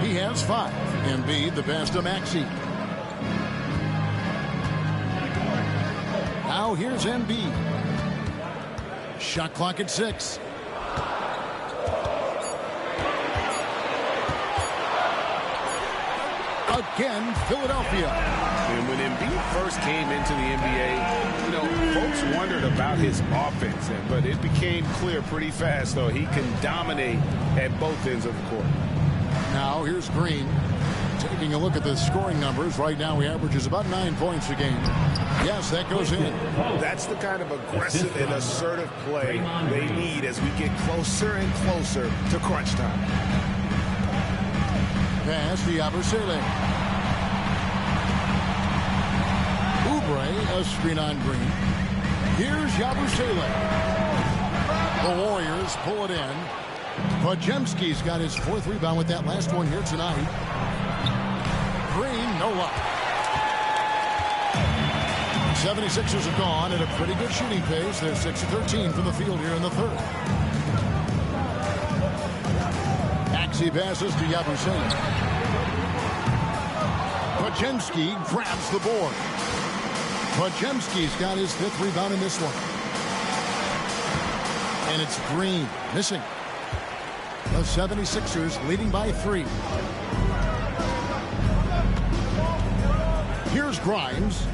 S1: He has 5. Embiid the pass to Maxey. Now here's Embiid. Shot clock at 6. Again, Philadelphia.
S6: And when Embiid first came into the NBA, folks wondered about his offense, but it became clear pretty fast, though, he can dominate at both ends of the court.
S1: Now here's Green. Taking a look at the scoring numbers, right now he averages about 9 points a game. Yes, that goes in.
S6: That's the kind of aggressive and assertive play they need as we get closer and closer to crunch time.
S1: Pass to Yabusele. Oubre, a screen on Green. Here's Yabusele. The Warriors pull it in. Podziemski's got his 4th rebound with that last one here tonight. Green, no luck. 76ers have gone at a pretty good shooting pace. They're 6 of 13 from the field here in the 3rd. Maxey passes to Yabusele. Podziemski grabs the board. Podziemski's got his 5th rebound in this one. And it's Green missing. The 76ers leading by 3. Here's Grimes.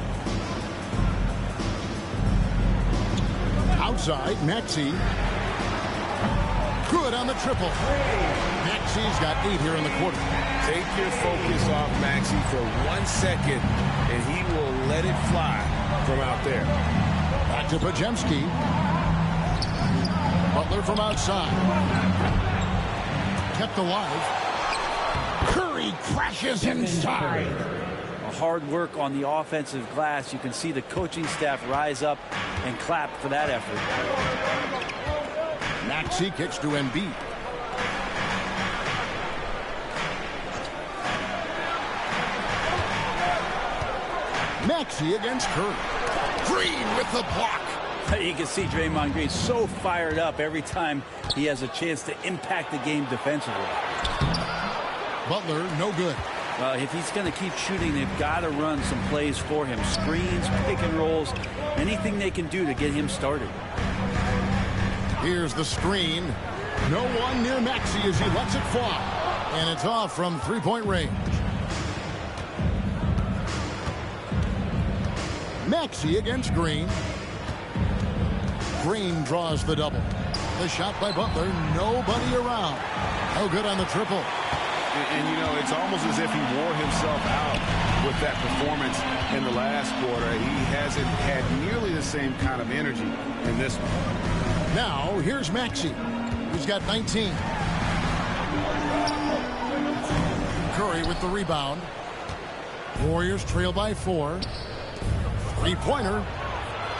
S1: Outside, Maxey. Good on the triple. Maxey's got 8 here in the quarter.
S6: Take your focus off Maxey for 1 second, and he will let it fly from out there.
S1: Back to Podziemski. Butler from outside. Kept alive. Curry crashes inside.
S3: Hard work on the offensive glass. You can see the coaching staff rise up and clap for that effort.
S1: Maxey kicks to Embiid. Maxey against Curry. Green with the block.
S3: You can see Draymond Green so fired up every time he has a chance to impact the game defensively.
S1: Butler, no good.
S3: If he's going to keep shooting, they've got to run some plays for him. Screens, pick and rolls, anything they can do to get him started.
S1: Here's the screen. No one near Maxey as he lets it fly. And it's off from 3-point range. Maxey against Green. Green draws the double. The shot by Butler, nobody around. No good on the triple.
S6: And it's almost as if he wore himself out with that performance in the last quarter. He hasn't had nearly the same kind of energy in this one.
S1: Now, here's Maxey. He's got 19. Curry with the rebound. Warriors trail by 4. 3-pointer.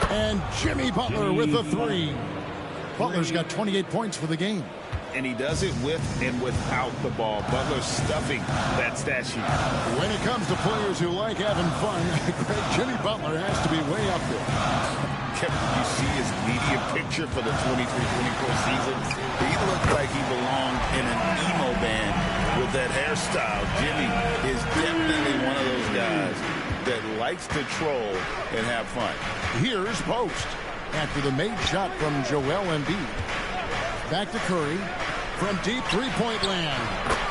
S1: And Jimmy Butler with the 3. Butler's got 28 points for the game.
S6: And he does it with and without the ball. Butler stuffing that stat sheet.
S1: When it comes to players who like having fun, Jimmy Butler has to be way up there.
S2: You see his media picture for the 23-24 season. He looked like he belonged in an emo band with that hairstyle. Jimmy is definitely one of those guys that likes to troll and have fun.
S1: Here's Post after the made shot from Joel Embiid. Back to Curry from deep 3-point land.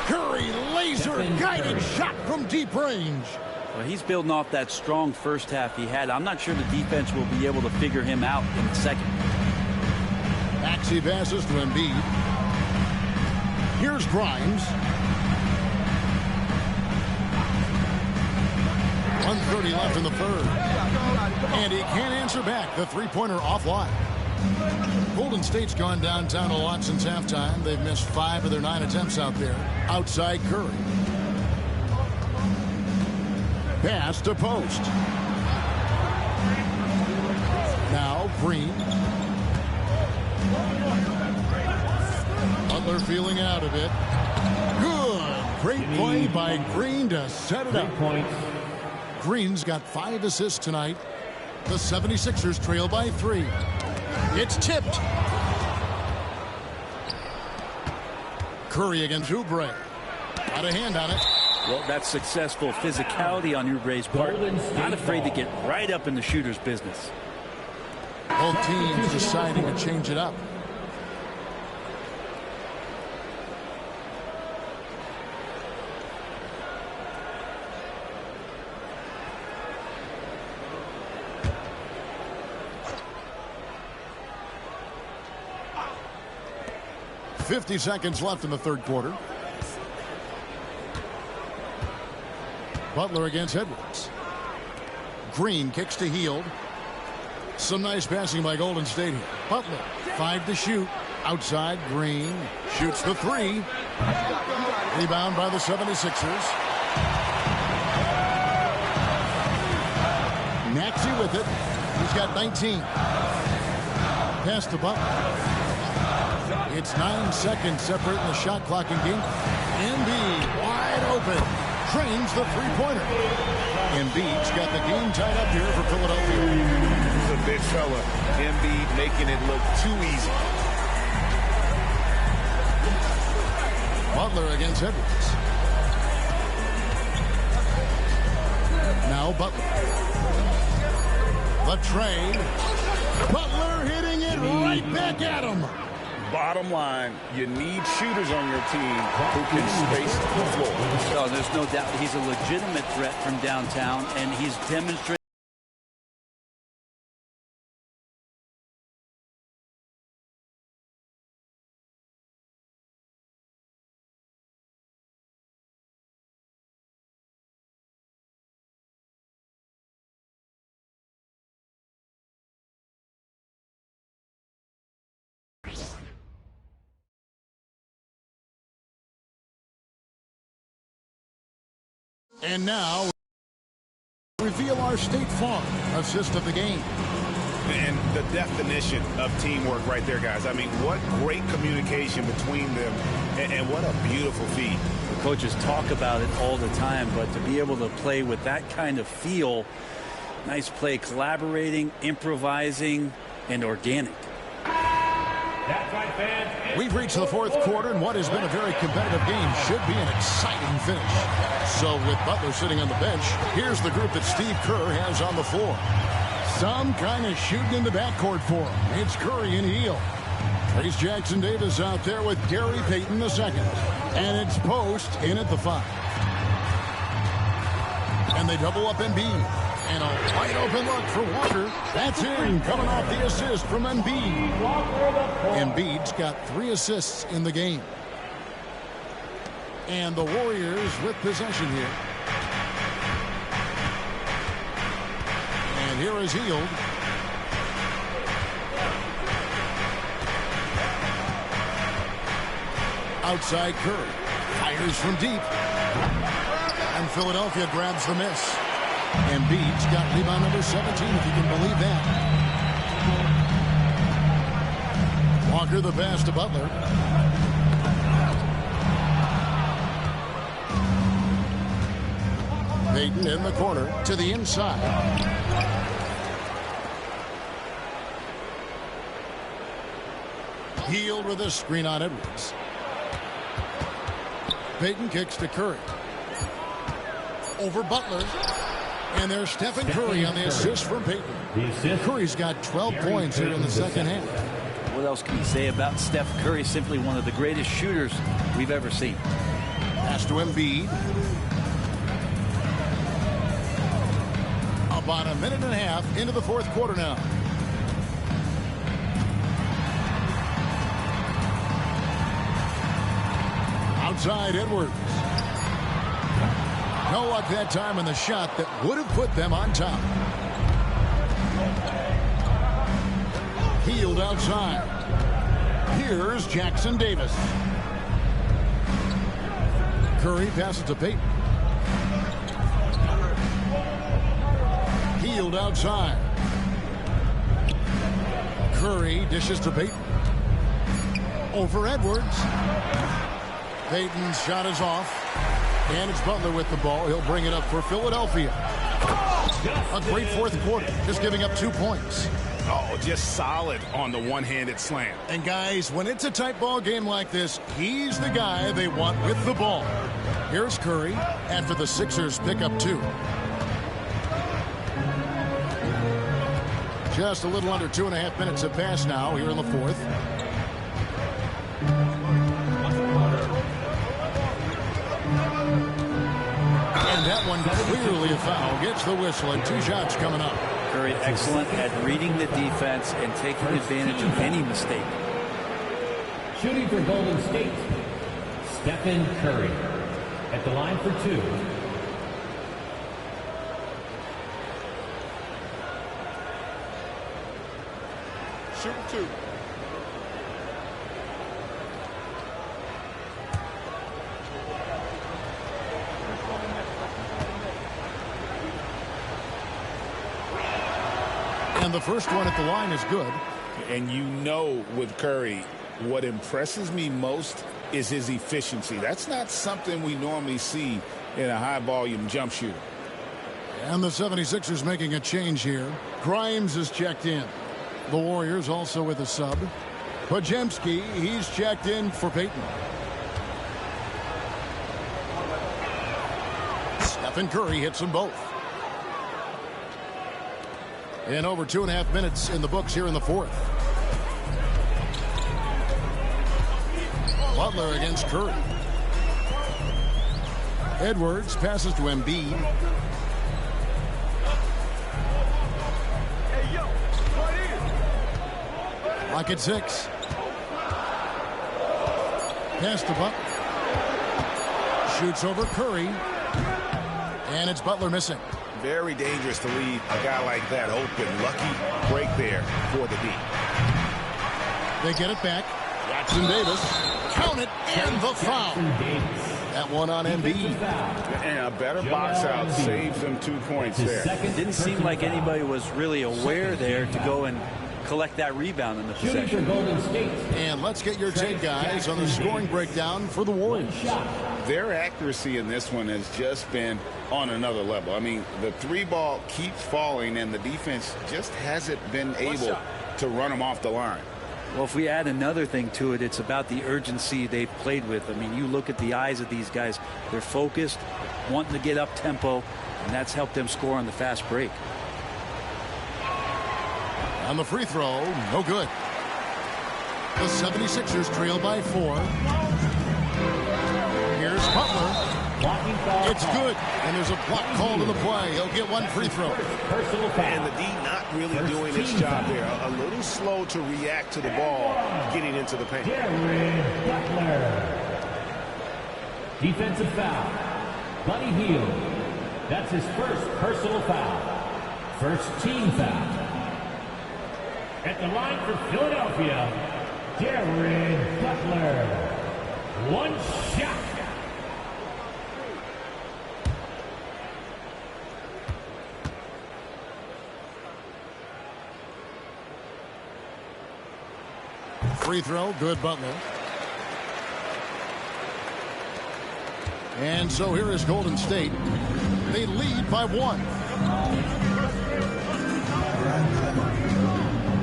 S1: Curry laser-guided shot from deep range.
S3: Well, he's building off that strong first half he had. I'm not sure the defense will be able to figure him out in the second.
S1: Maxey passes to Embiid. Here's Grimes. 1:30 left in the third. And he can't answer back. The three-pointer offline. Golden State's gone downtown a lot since halftime. They've missed 5 of their 9 attempts out there. Outside Curry. Pass to post. Now Green. Butler feeling out of it. Good. Great play by Green to set it up. Green's got 5 assists tonight. The 76ers trail by 3. It's tipped. Curry against Oubre. Got a hand on it.
S3: Well, that's successful physicality on Oubre's part. Not afraid to get right up in the shooter's business.
S1: Both teams deciding to change it up. .50 seconds left in the third quarter. Butler against Edwards. Green kicks to Hield. Some nice passing by Golden State here. Butler, 5 to shoot. Outside, Green shoots the 3. Rebound by the 76ers. Maxey with it. He's got 19. Pass to Butler. It's 9 seconds separating the shot clock in game. Embiid wide open. Trains the three-pointer. Embiid's got the game tied up here for Philadelphia.
S6: He's a big fella. Embiid making it look too easy.
S1: Butler against Edwards. Now Butler. The trade. Butler hitting it right back at him.
S2: Bottom line, you need shooters on your team who can space the floor.
S3: Oh, there's no doubt he's a legitimate threat from downtown, and he's demonstrated.
S1: And now, reveal our State Farm assist of the game.
S6: And the definition of teamwork right there, guys. I mean, what great communication between them, and what a beautiful feat.
S3: The coaches talk about it all the time, but to be able to play with that kind of feel, nice play, collaborating, improvising, and organic.
S4: That's right, fans.
S1: We've reached the fourth quarter, and what has been a very competitive game should be an exciting finish. So with Butler sitting on the bench, here's the group that Steve Kerr has on the floor. Some kind of shooting in the backcourt for him. It's Curry and Hield. Trace Jackson-Davis out there with Gary Payton II. And it's Post in at the 5. And they double up Embiid. And a wide open look for Walker. That's in, coming off the assist from Embiid. Embiid's got 3 assists in the game. And the Warriors with possession here. And here is Hield. Outside Curry. Fires from deep. And Philadelphia grabs the miss. Embiid's got rebound number 17, if you can believe that. Walker the pass to Butler. Payton in the corner to the inside. Hield with a screen on Edwards. Payton kicks to Curry. Over Butler. And there's Stephen Curry on the assist from Payton. Curry's got 12 points here in the second half.
S3: What else can you say about Steph Curry? Simply one of the greatest shooters we've ever seen.
S1: Pass to Embiid. About a minute and a half into the fourth quarter now. outside Edwards. No luck that time on the shot that would have put them on top. Healed outside. Here's Jackson Davis. Curry passes to Payton. Healed outside. Curry dishes to Payton. Over Edwards. Payton's shot is off. And it's Butler with the ball. He'll bring it up for Philadelphia. A great fourth quarter, just giving up 2 points.
S6: Oh, just solid on the one-handed slam.
S1: And guys, when it's a tight ball game like this, he's the guy they want with the ball. Here's Curry after the Sixers pick up 2. Just a little under 2.5 minutes have passed now here in the fourth. And that one clearly a foul. Gets the whistle and 2 shots coming up.
S3: Curry excellent at reading the defense and taking advantage of any mistake.
S4: Shooting for Golden State, Stephen Curry. At the line for 2.
S6: Shoot 2.
S1: And the first one at the line is good.
S2: And you know with Curry, what impresses me most is his efficiency. That's not something we normally see in a high-volume jump shooter.
S1: And the 76ers making a change here. Grimes is checked in. The Warriors also with a sub. Podziemski, he's checked in for Payton. Stephen Curry hits them both. And over 2.5 minutes in the books here in the fourth. Butler against Curry. Edwards passes to Embiid. Lock at 6. Pass to Butler. Shoots over Curry. And it's Butler missing.
S6: Very dangerous to leave a guy like that open. Lucky break there for the D.
S1: They get it back. Jackson Davis. Count it, and the foul. That one on Embiid.
S2: And a better box out saves them 2 points there.
S3: Didn't seem like anybody was really aware there to go and collect that rebound in the possession.
S1: And let's get your take, guys, on the scoring breakdown for the Warriors.
S2: Their accuracy in this one has just been on another level. I mean, the 3-ball keeps falling, and the defense just hasn't been able to run them off the line.
S3: Well, if we add another thing to it, it's about the urgency they've played with. I mean, you look at the eyes of these guys. They're focused, wanting to get up tempo, and that's helped them score on the fast break.
S1: On the free throw, no good. The 76ers trail by 4. Here's Butler. It's good, and there's a block call to the play. He'll get 1 free throw.
S6: And the D not really doing its job there. A little slow to react to the ball getting into the paint.
S4: Defensive foul. Buddy Hield. That's his first personal foul. First team foul. At the line for Philadelphia, Jared Butler. 1 shot.
S1: Free throw, good Butler. And so here is Golden State. They lead by 1.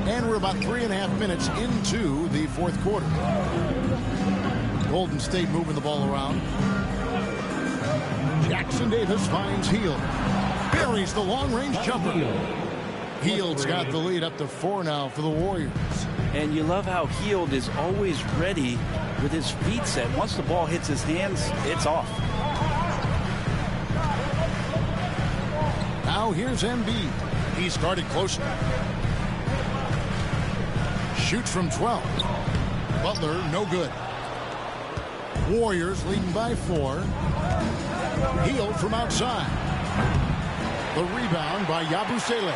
S1: And we're about 3.5 minutes into the fourth quarter. Golden State moving the ball around. Jackson Davis finds Hield. Buries the long-range jumper. Hield's got the lead up to 4 now for the Warriors.
S3: And you love how Hield is always ready with his feet set. Once the ball hits his hands, it's off.
S1: Now here's Embiid. He's guarded closer. Shoots from 12. Butler, no good. Warriors leading by 4. Healed from outside. The rebound by Yabusele.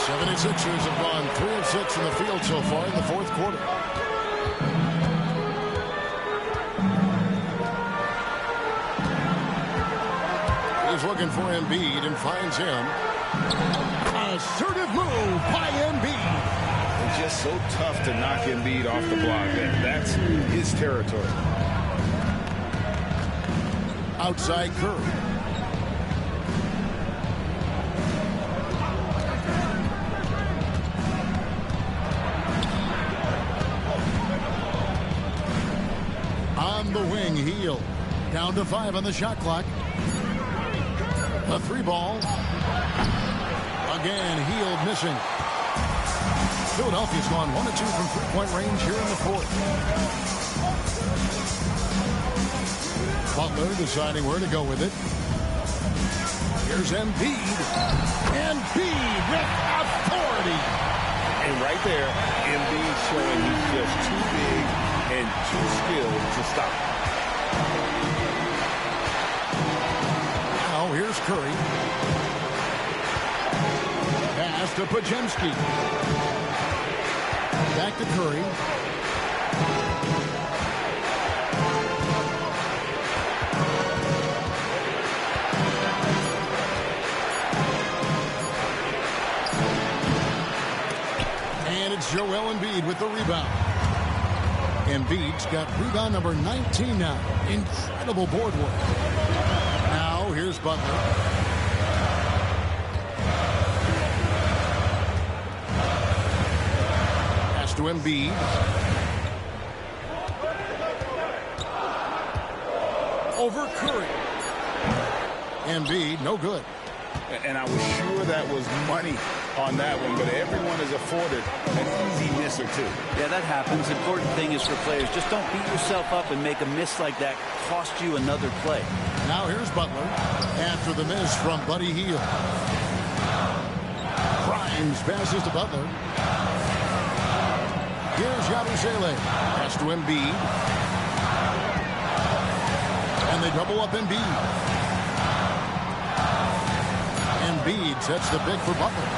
S1: 76ers have gone 3 of 6 in the field so far in the fourth quarter. He's looking for Embiid and finds him. Assertive move by Embiid.
S2: It's just so tough to knock Embiid off the block. That's his territory.
S1: Outside Curry. On the wing, Hield. Down to 5 on the shot clock. The 3 ball. Again, Hield missing. Philadelphia's gone 1 of 2 from three-point range here in the fourth. Butler deciding where to go with it. Here's Embiid. Embiid with authority.
S6: And right there, Embiid showing he's just too big and too skilled to stop.
S1: Now here's Curry. Pass to Podziemski. Back to Curry. And it's Joel Embiid with the rebound. Embiid's got rebound number 19 now. Incredible board work. Now here's Butler. Pass to Embiid. Over Curry. Embiid, no good.
S2: And I was sure that was money on that one, but everyone is afforded an easy miss or 2.
S3: Yeah, that happens. Important thing is for players, just don't beat yourself up and make a miss like that cost you another play.
S1: Now here's Butler after the miss from Buddy Hield. Grimes passes to Butler. Here's Yabusele. Pass to Embiid. And they double up Embiid. Embiid sets the pick for Butler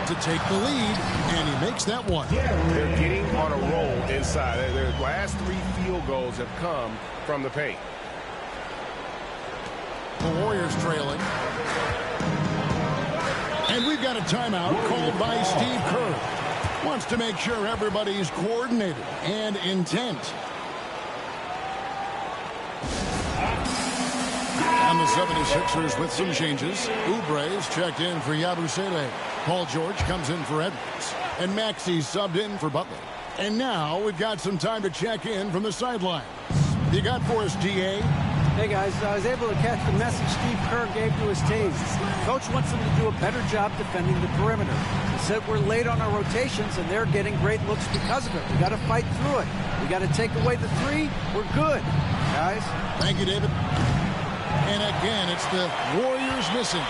S1: to take the lead, and he makes that one.
S6: They're getting on a roll inside. Their last 3 field goals have come from the paint.
S1: The Warriors trailing. And we've got a timeout called by Steve Kerr. Wants to make sure everybody's coordinated and intent. And the 76ers with some changes. Oubre's checked in for Yabusele. Paul George comes in for Edwards. And Maxey's subbed in for Butler. And now we've got some time to check in from the sidelines. You got for us, DA?
S5: Hey, guys, I was able to catch the message Steve Kerr gave to his team. Coach wants them to do a better job defending the perimeter. He said we're late on our rotations, and they're getting great looks because of it. We got to fight through it. We got to take away the 3. We're good, guys.
S1: Thank you, David. And again, it's the Warriors missing.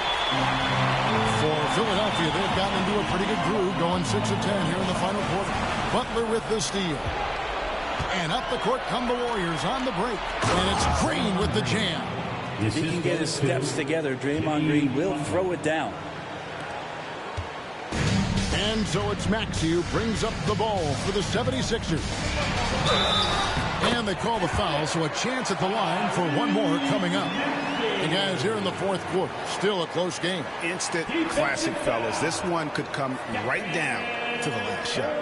S1: For Philadelphia, they've gotten into a pretty good groove, going 6 of 10 here in the final quarter. Butler with the steal. And up the court come the Warriors on the break. And it's Green with the jam.
S3: If he can get his steps together, Draymond Green will throw it down.
S1: And so it's Maxey who brings up the ball for the 76ers. And they call the foul, so a chance at the line for one more coming up. And guys, here in the fourth quarter, still a close game.
S6: Instant classic, fellas. This one could come right down to the last shot.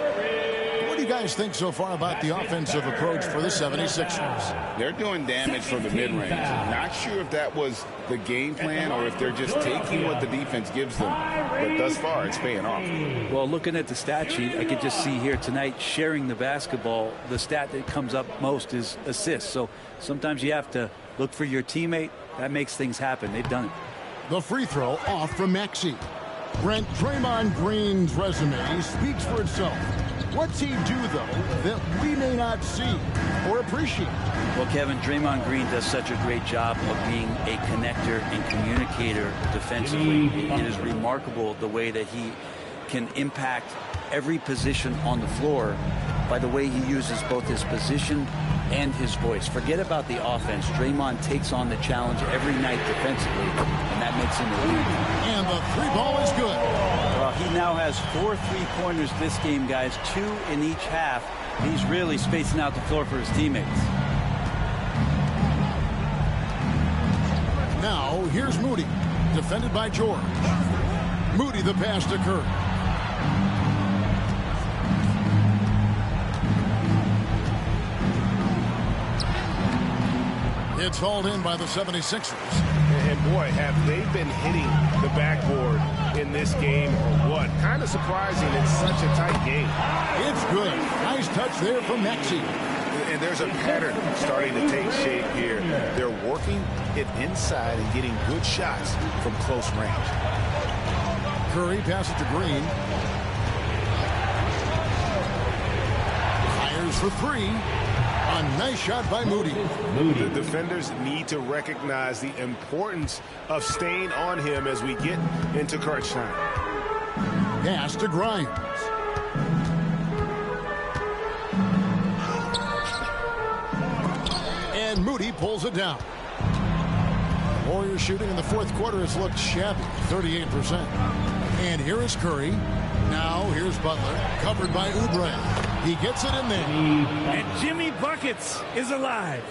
S1: What do you guys think so far about the offensive approach for the 76ers?
S2: They're doing damage from the mid-range. Not sure if that was the game plan or if they're just taking what the defense gives them. But thus far, it's paying off.
S3: Well, looking at the stat sheet, I could just see here tonight sharing the basketball. The stat that comes up most is assists. So sometimes you have to look for your teammate. That makes things happen. They've done it.
S1: The free throw off from Maxey. Brent, Draymond Green's resume speaks for itself. What's he do, though, that we may not see or appreciate?
S3: Well, Kevin, Draymond Green does such a great job of being a connector and communicator defensively. It is remarkable the way that he can impact every position on the floor by the way he uses both his position and his voice. Forget about the offense. Draymond takes on the challenge every night defensively, and that makes him elite.
S1: And the three ball is good.
S3: Well, he now has 4 3-pointers this game, guys, 2 in each half. He's really spacing out the floor for his teammates.
S1: Now, here's Moody, defended by George. Moody, the pass to Curry. It's hauled in by the 76ers.
S6: And boy, have they been hitting the backboard in this game or what? Kind of surprising it's such a tight game.
S1: It's good. Nice touch there from Maxey.
S2: And there's a pattern starting to take shape here. They're working it inside and getting good shots from close range.
S1: Curry passes to Green. Fires for 3. A nice shot by Moody.
S6: The defenders need to recognize the importance of staying on him as we get into crunch time.
S1: Pass to Grimes. And Moody pulls it down. Warriors shooting in the fourth quarter has looked shabby, 38%. And here is Curry. Now here's Butler, covered by Oubre. He gets it in there.
S4: And Jimmy Buckets is alive.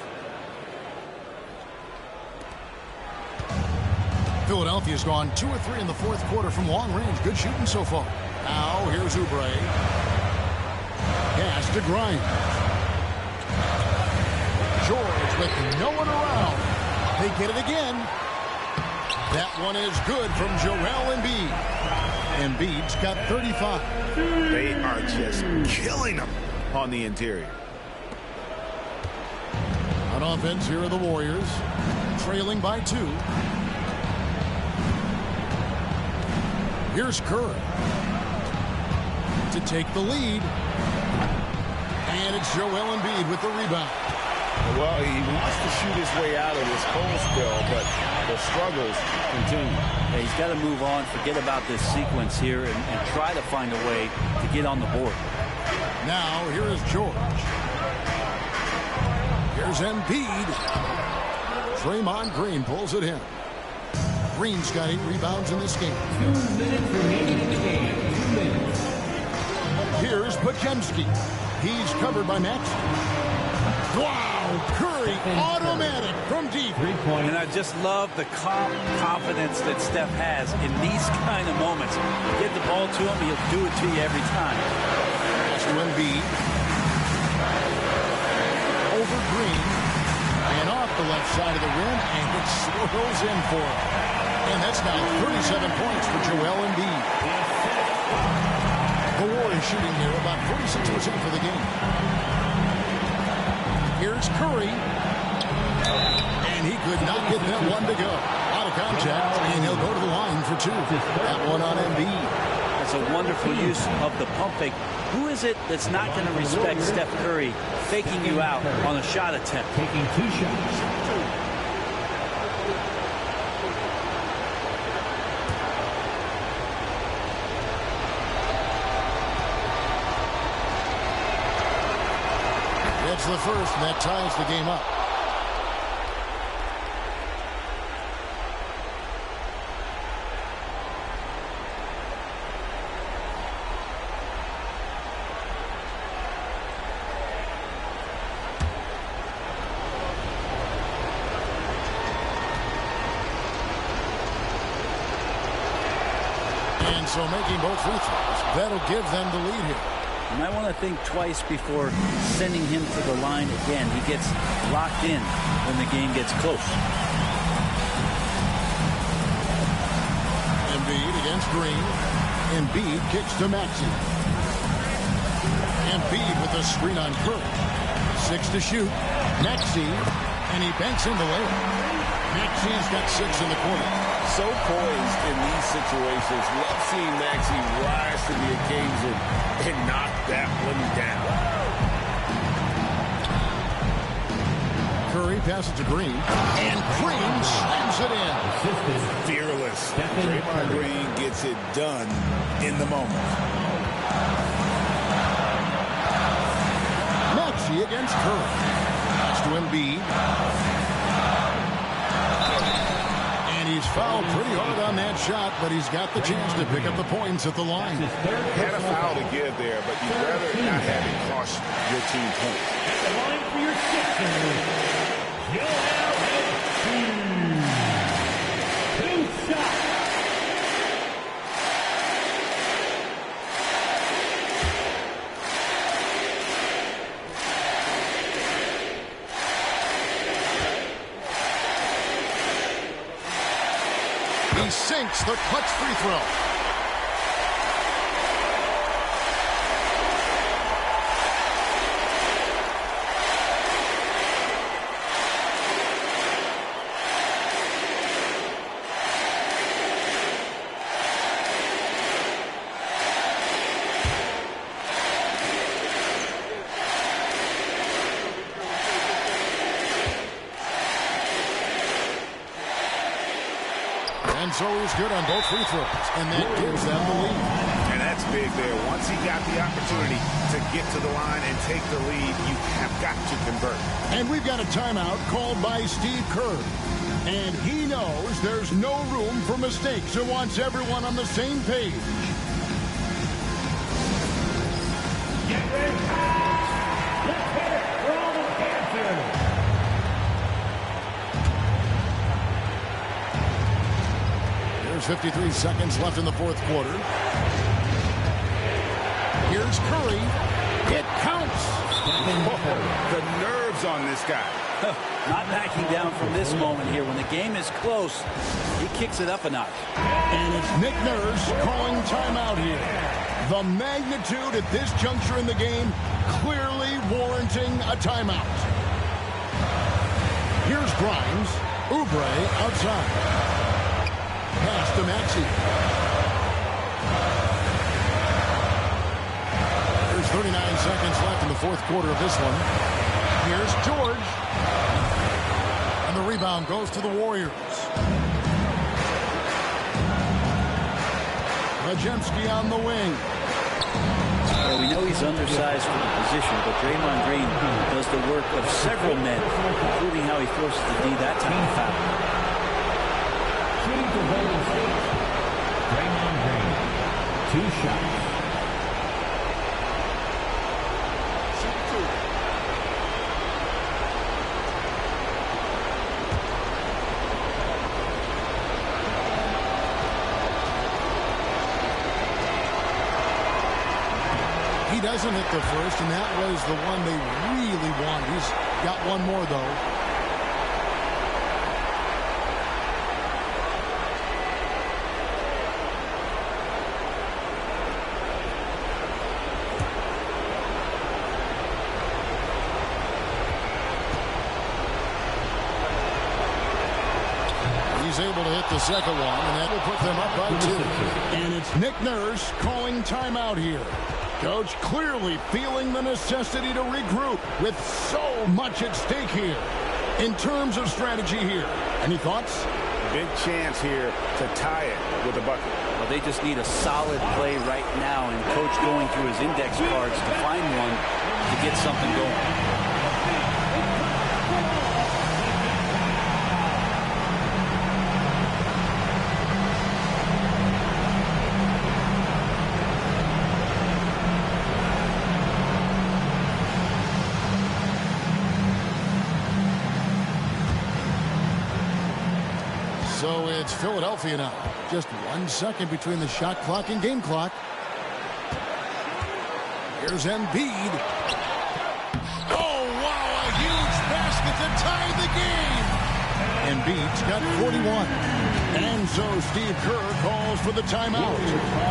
S1: Philadelphia's gone 2 or 3 in the fourth quarter from long range. Good shooting so far. Now here's Oubre. Pass to Grimes. George with no one around. They get it again. That one is good from Joel Embiid. Embiid's got 35.
S2: They are just killing them on the interior.
S1: On offense, here are the Warriors, trailing by 2. Here's Curry to take the lead. And it's Joel Embiid with the rebound.
S6: Well, he wants to shoot his way out of this cold spell, but the struggles continue.
S3: Yeah, he's got to move on, forget about this sequence here, and try to find a way to get on the board.
S1: Now, here is George. Here's Embiid. Draymond Green pulls it in. Green's got 8 rebounds in this game.
S4: 2 minutes remaining in the game. 2 minutes.
S1: Here's Podziemski. He's covered by Maxey. Wow, Curry, automatic from deep.
S4: 3-point.
S3: And I just love the calm confidence that Steph has in these kind of moments. You get the ball to him, he'll do it to you every time.
S1: Pass to Embiid. Over Green. And off the left side of the rim, and it swirls in for him. And that's now 37 points for Joel Embiid. The Warriors shooting here about 46% for the game. Here's Curry. And he could not get that one to go. Out of contact, and he'll go to the line for 2. That one on Embiid.
S3: That's a wonderful use of the pump fake. Who is it that's not going to respect Steph Curry faking you out on a shot attempt?
S4: Taking 2 shots.
S1: That's the first, and that ties the game up. And so making both free throws, that'll give them the lead here.
S3: You might want to think twice before sending him to the line again. He gets locked in when the game gets close.
S1: Embiid against Green. Embiid kicks to Maxey. Embiid with a screen on Curry. 6 to shoot. Maxey, and he banks in the layup. Maxey's got 6 in the quarter.
S6: So poised in these situations. Love seeing Maxey rise to the occasion and knock that one down.
S1: Curry passes to Green, and Green slams it in.
S2: Fearless. Draymond Green gets it done in the moment.
S1: against Curry. Pass to Embiid. And he's fouled pretty hard on that shot, but he's got the chance to pick up the points at the line.
S2: Had a foul to give there, but you'd rather not have it cost your team points.
S4: At the line for your sixth man, Joel Embiid. 2 shots.
S1: He sinks the clutch free throw. And so he's good on both free throws, and that gives them the lead.
S2: And that's big there. Once he got the opportunity to get to the line and take the lead, you have got to convert.
S1: And we've got a timeout called by Steve Kerr. And he knows there's no room for mistakes and wants everyone on the same page.
S4: Get ready. Let's hit it for all the Panthers.
S1: There's 53 seconds left in the fourth quarter. Here's Curry. It counts.
S2: The nerves on this guy.
S3: Not backing down from this moment here. When the game is close, he kicks it up a notch.
S1: And it's Nick Nurse calling timeout here. The magnitude at this juncture in the game clearly warranting a timeout. Here's Grimes. Oubre outside. Pass to Maxey. There's 39 seconds left in the fourth quarter of this one. Here's George. And the rebound goes to the Warriors. Majemski on the wing.
S3: Well, we know he's undersized for the position, but Draymond Green does the work of several men, including how he forces the D that time to foul.
S4: Shooting for Golden State, Draymond Green. 2 shots.
S1: He doesn't hit the first, and that was the one they really wanted. He's got one more, though. He's able to hit the second one, and that will put them up by 2. And it's Nick Nurse calling timeout here. Coach clearly feeling the necessity to regroup with so much at stake here. In terms of strategy here, any thoughts?
S2: Big chance here to tie it with a bucket.
S3: Well, they just need a solid play right now, and Coach going through his index cards to find one to get something going.
S1: So it's Philadelphia now. Just 1 second between the shot clock and game clock. Here's Embiid. Oh, wow, a huge basket to tie the game. Embiid's got 41. And so Steve Kerr calls for the timeout.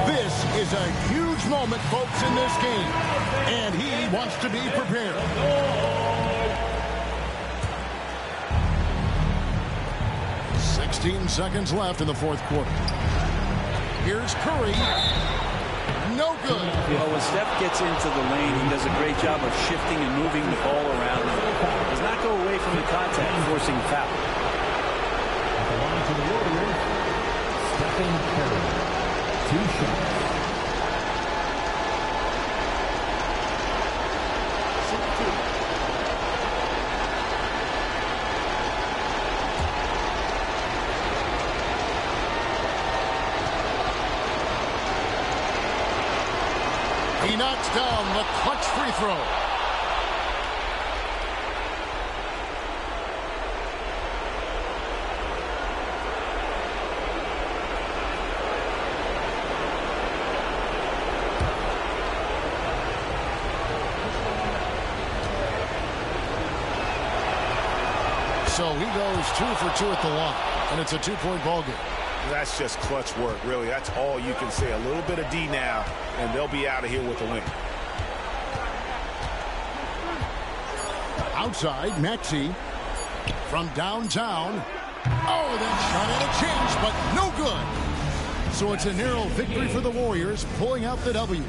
S1: This is a huge moment, folks, in this game. And he wants to be prepared. 16 seconds left in the fourth quarter. Here's Curry. No good.
S3: Well, when Steph gets into the lane, he does a great job of shifting and moving the ball around. Does not go away from the contact, forcing a foul.
S4: At the line to the Warriors, Stephen Curry. 2 shots.
S1: He knocks down the clutch free throw. So he goes 2 for 2 at the line, and it's a 2-point ball game.
S6: That's just clutch work, really. That's all you can say. A little bit of D now, and they'll be out of here with a win.
S1: Outside, Maxey from downtown. Oh, that shot had a chance, but no good. So it's a narrow victory for the Warriors, pulling out the W.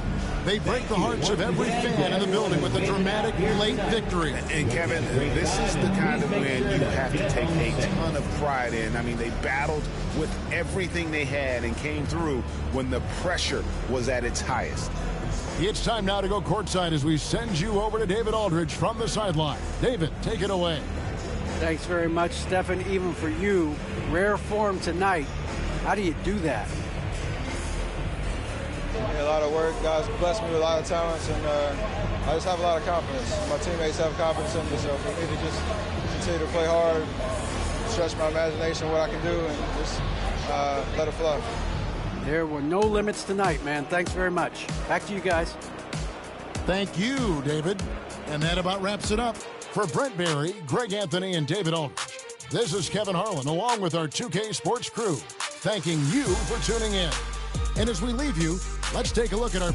S1: They break the hearts of every fan in the building with a dramatic late victory.
S6: And Kevin, this is the kind of win you have to take a ton of pride in. I mean, they battled with everything they had and came through when the pressure was at its highest.
S1: It's time now to go courtside as we send you over to David Aldridge from the sideline. David, take it away.
S5: Thanks very much, Stephen. Even for you, rare form tonight. How do you do that?
S10: A lot of work. Guys blessed me with a lot of talents, and I just have a lot of confidence. My teammates have confidence in me, so for me to just continue to play hard, stretch my imagination, what I can do, and just let it flow.
S5: There were no limits tonight, man. Thanks very much. Back to you guys.
S1: Thank you, David. And that about wraps it up. For Brent Barry, Greg Anthony, and David Aldridge, this is Kevin Harlan along with our 2K Sports crew, thanking you for tuning in. And as we leave you, let's take a look at our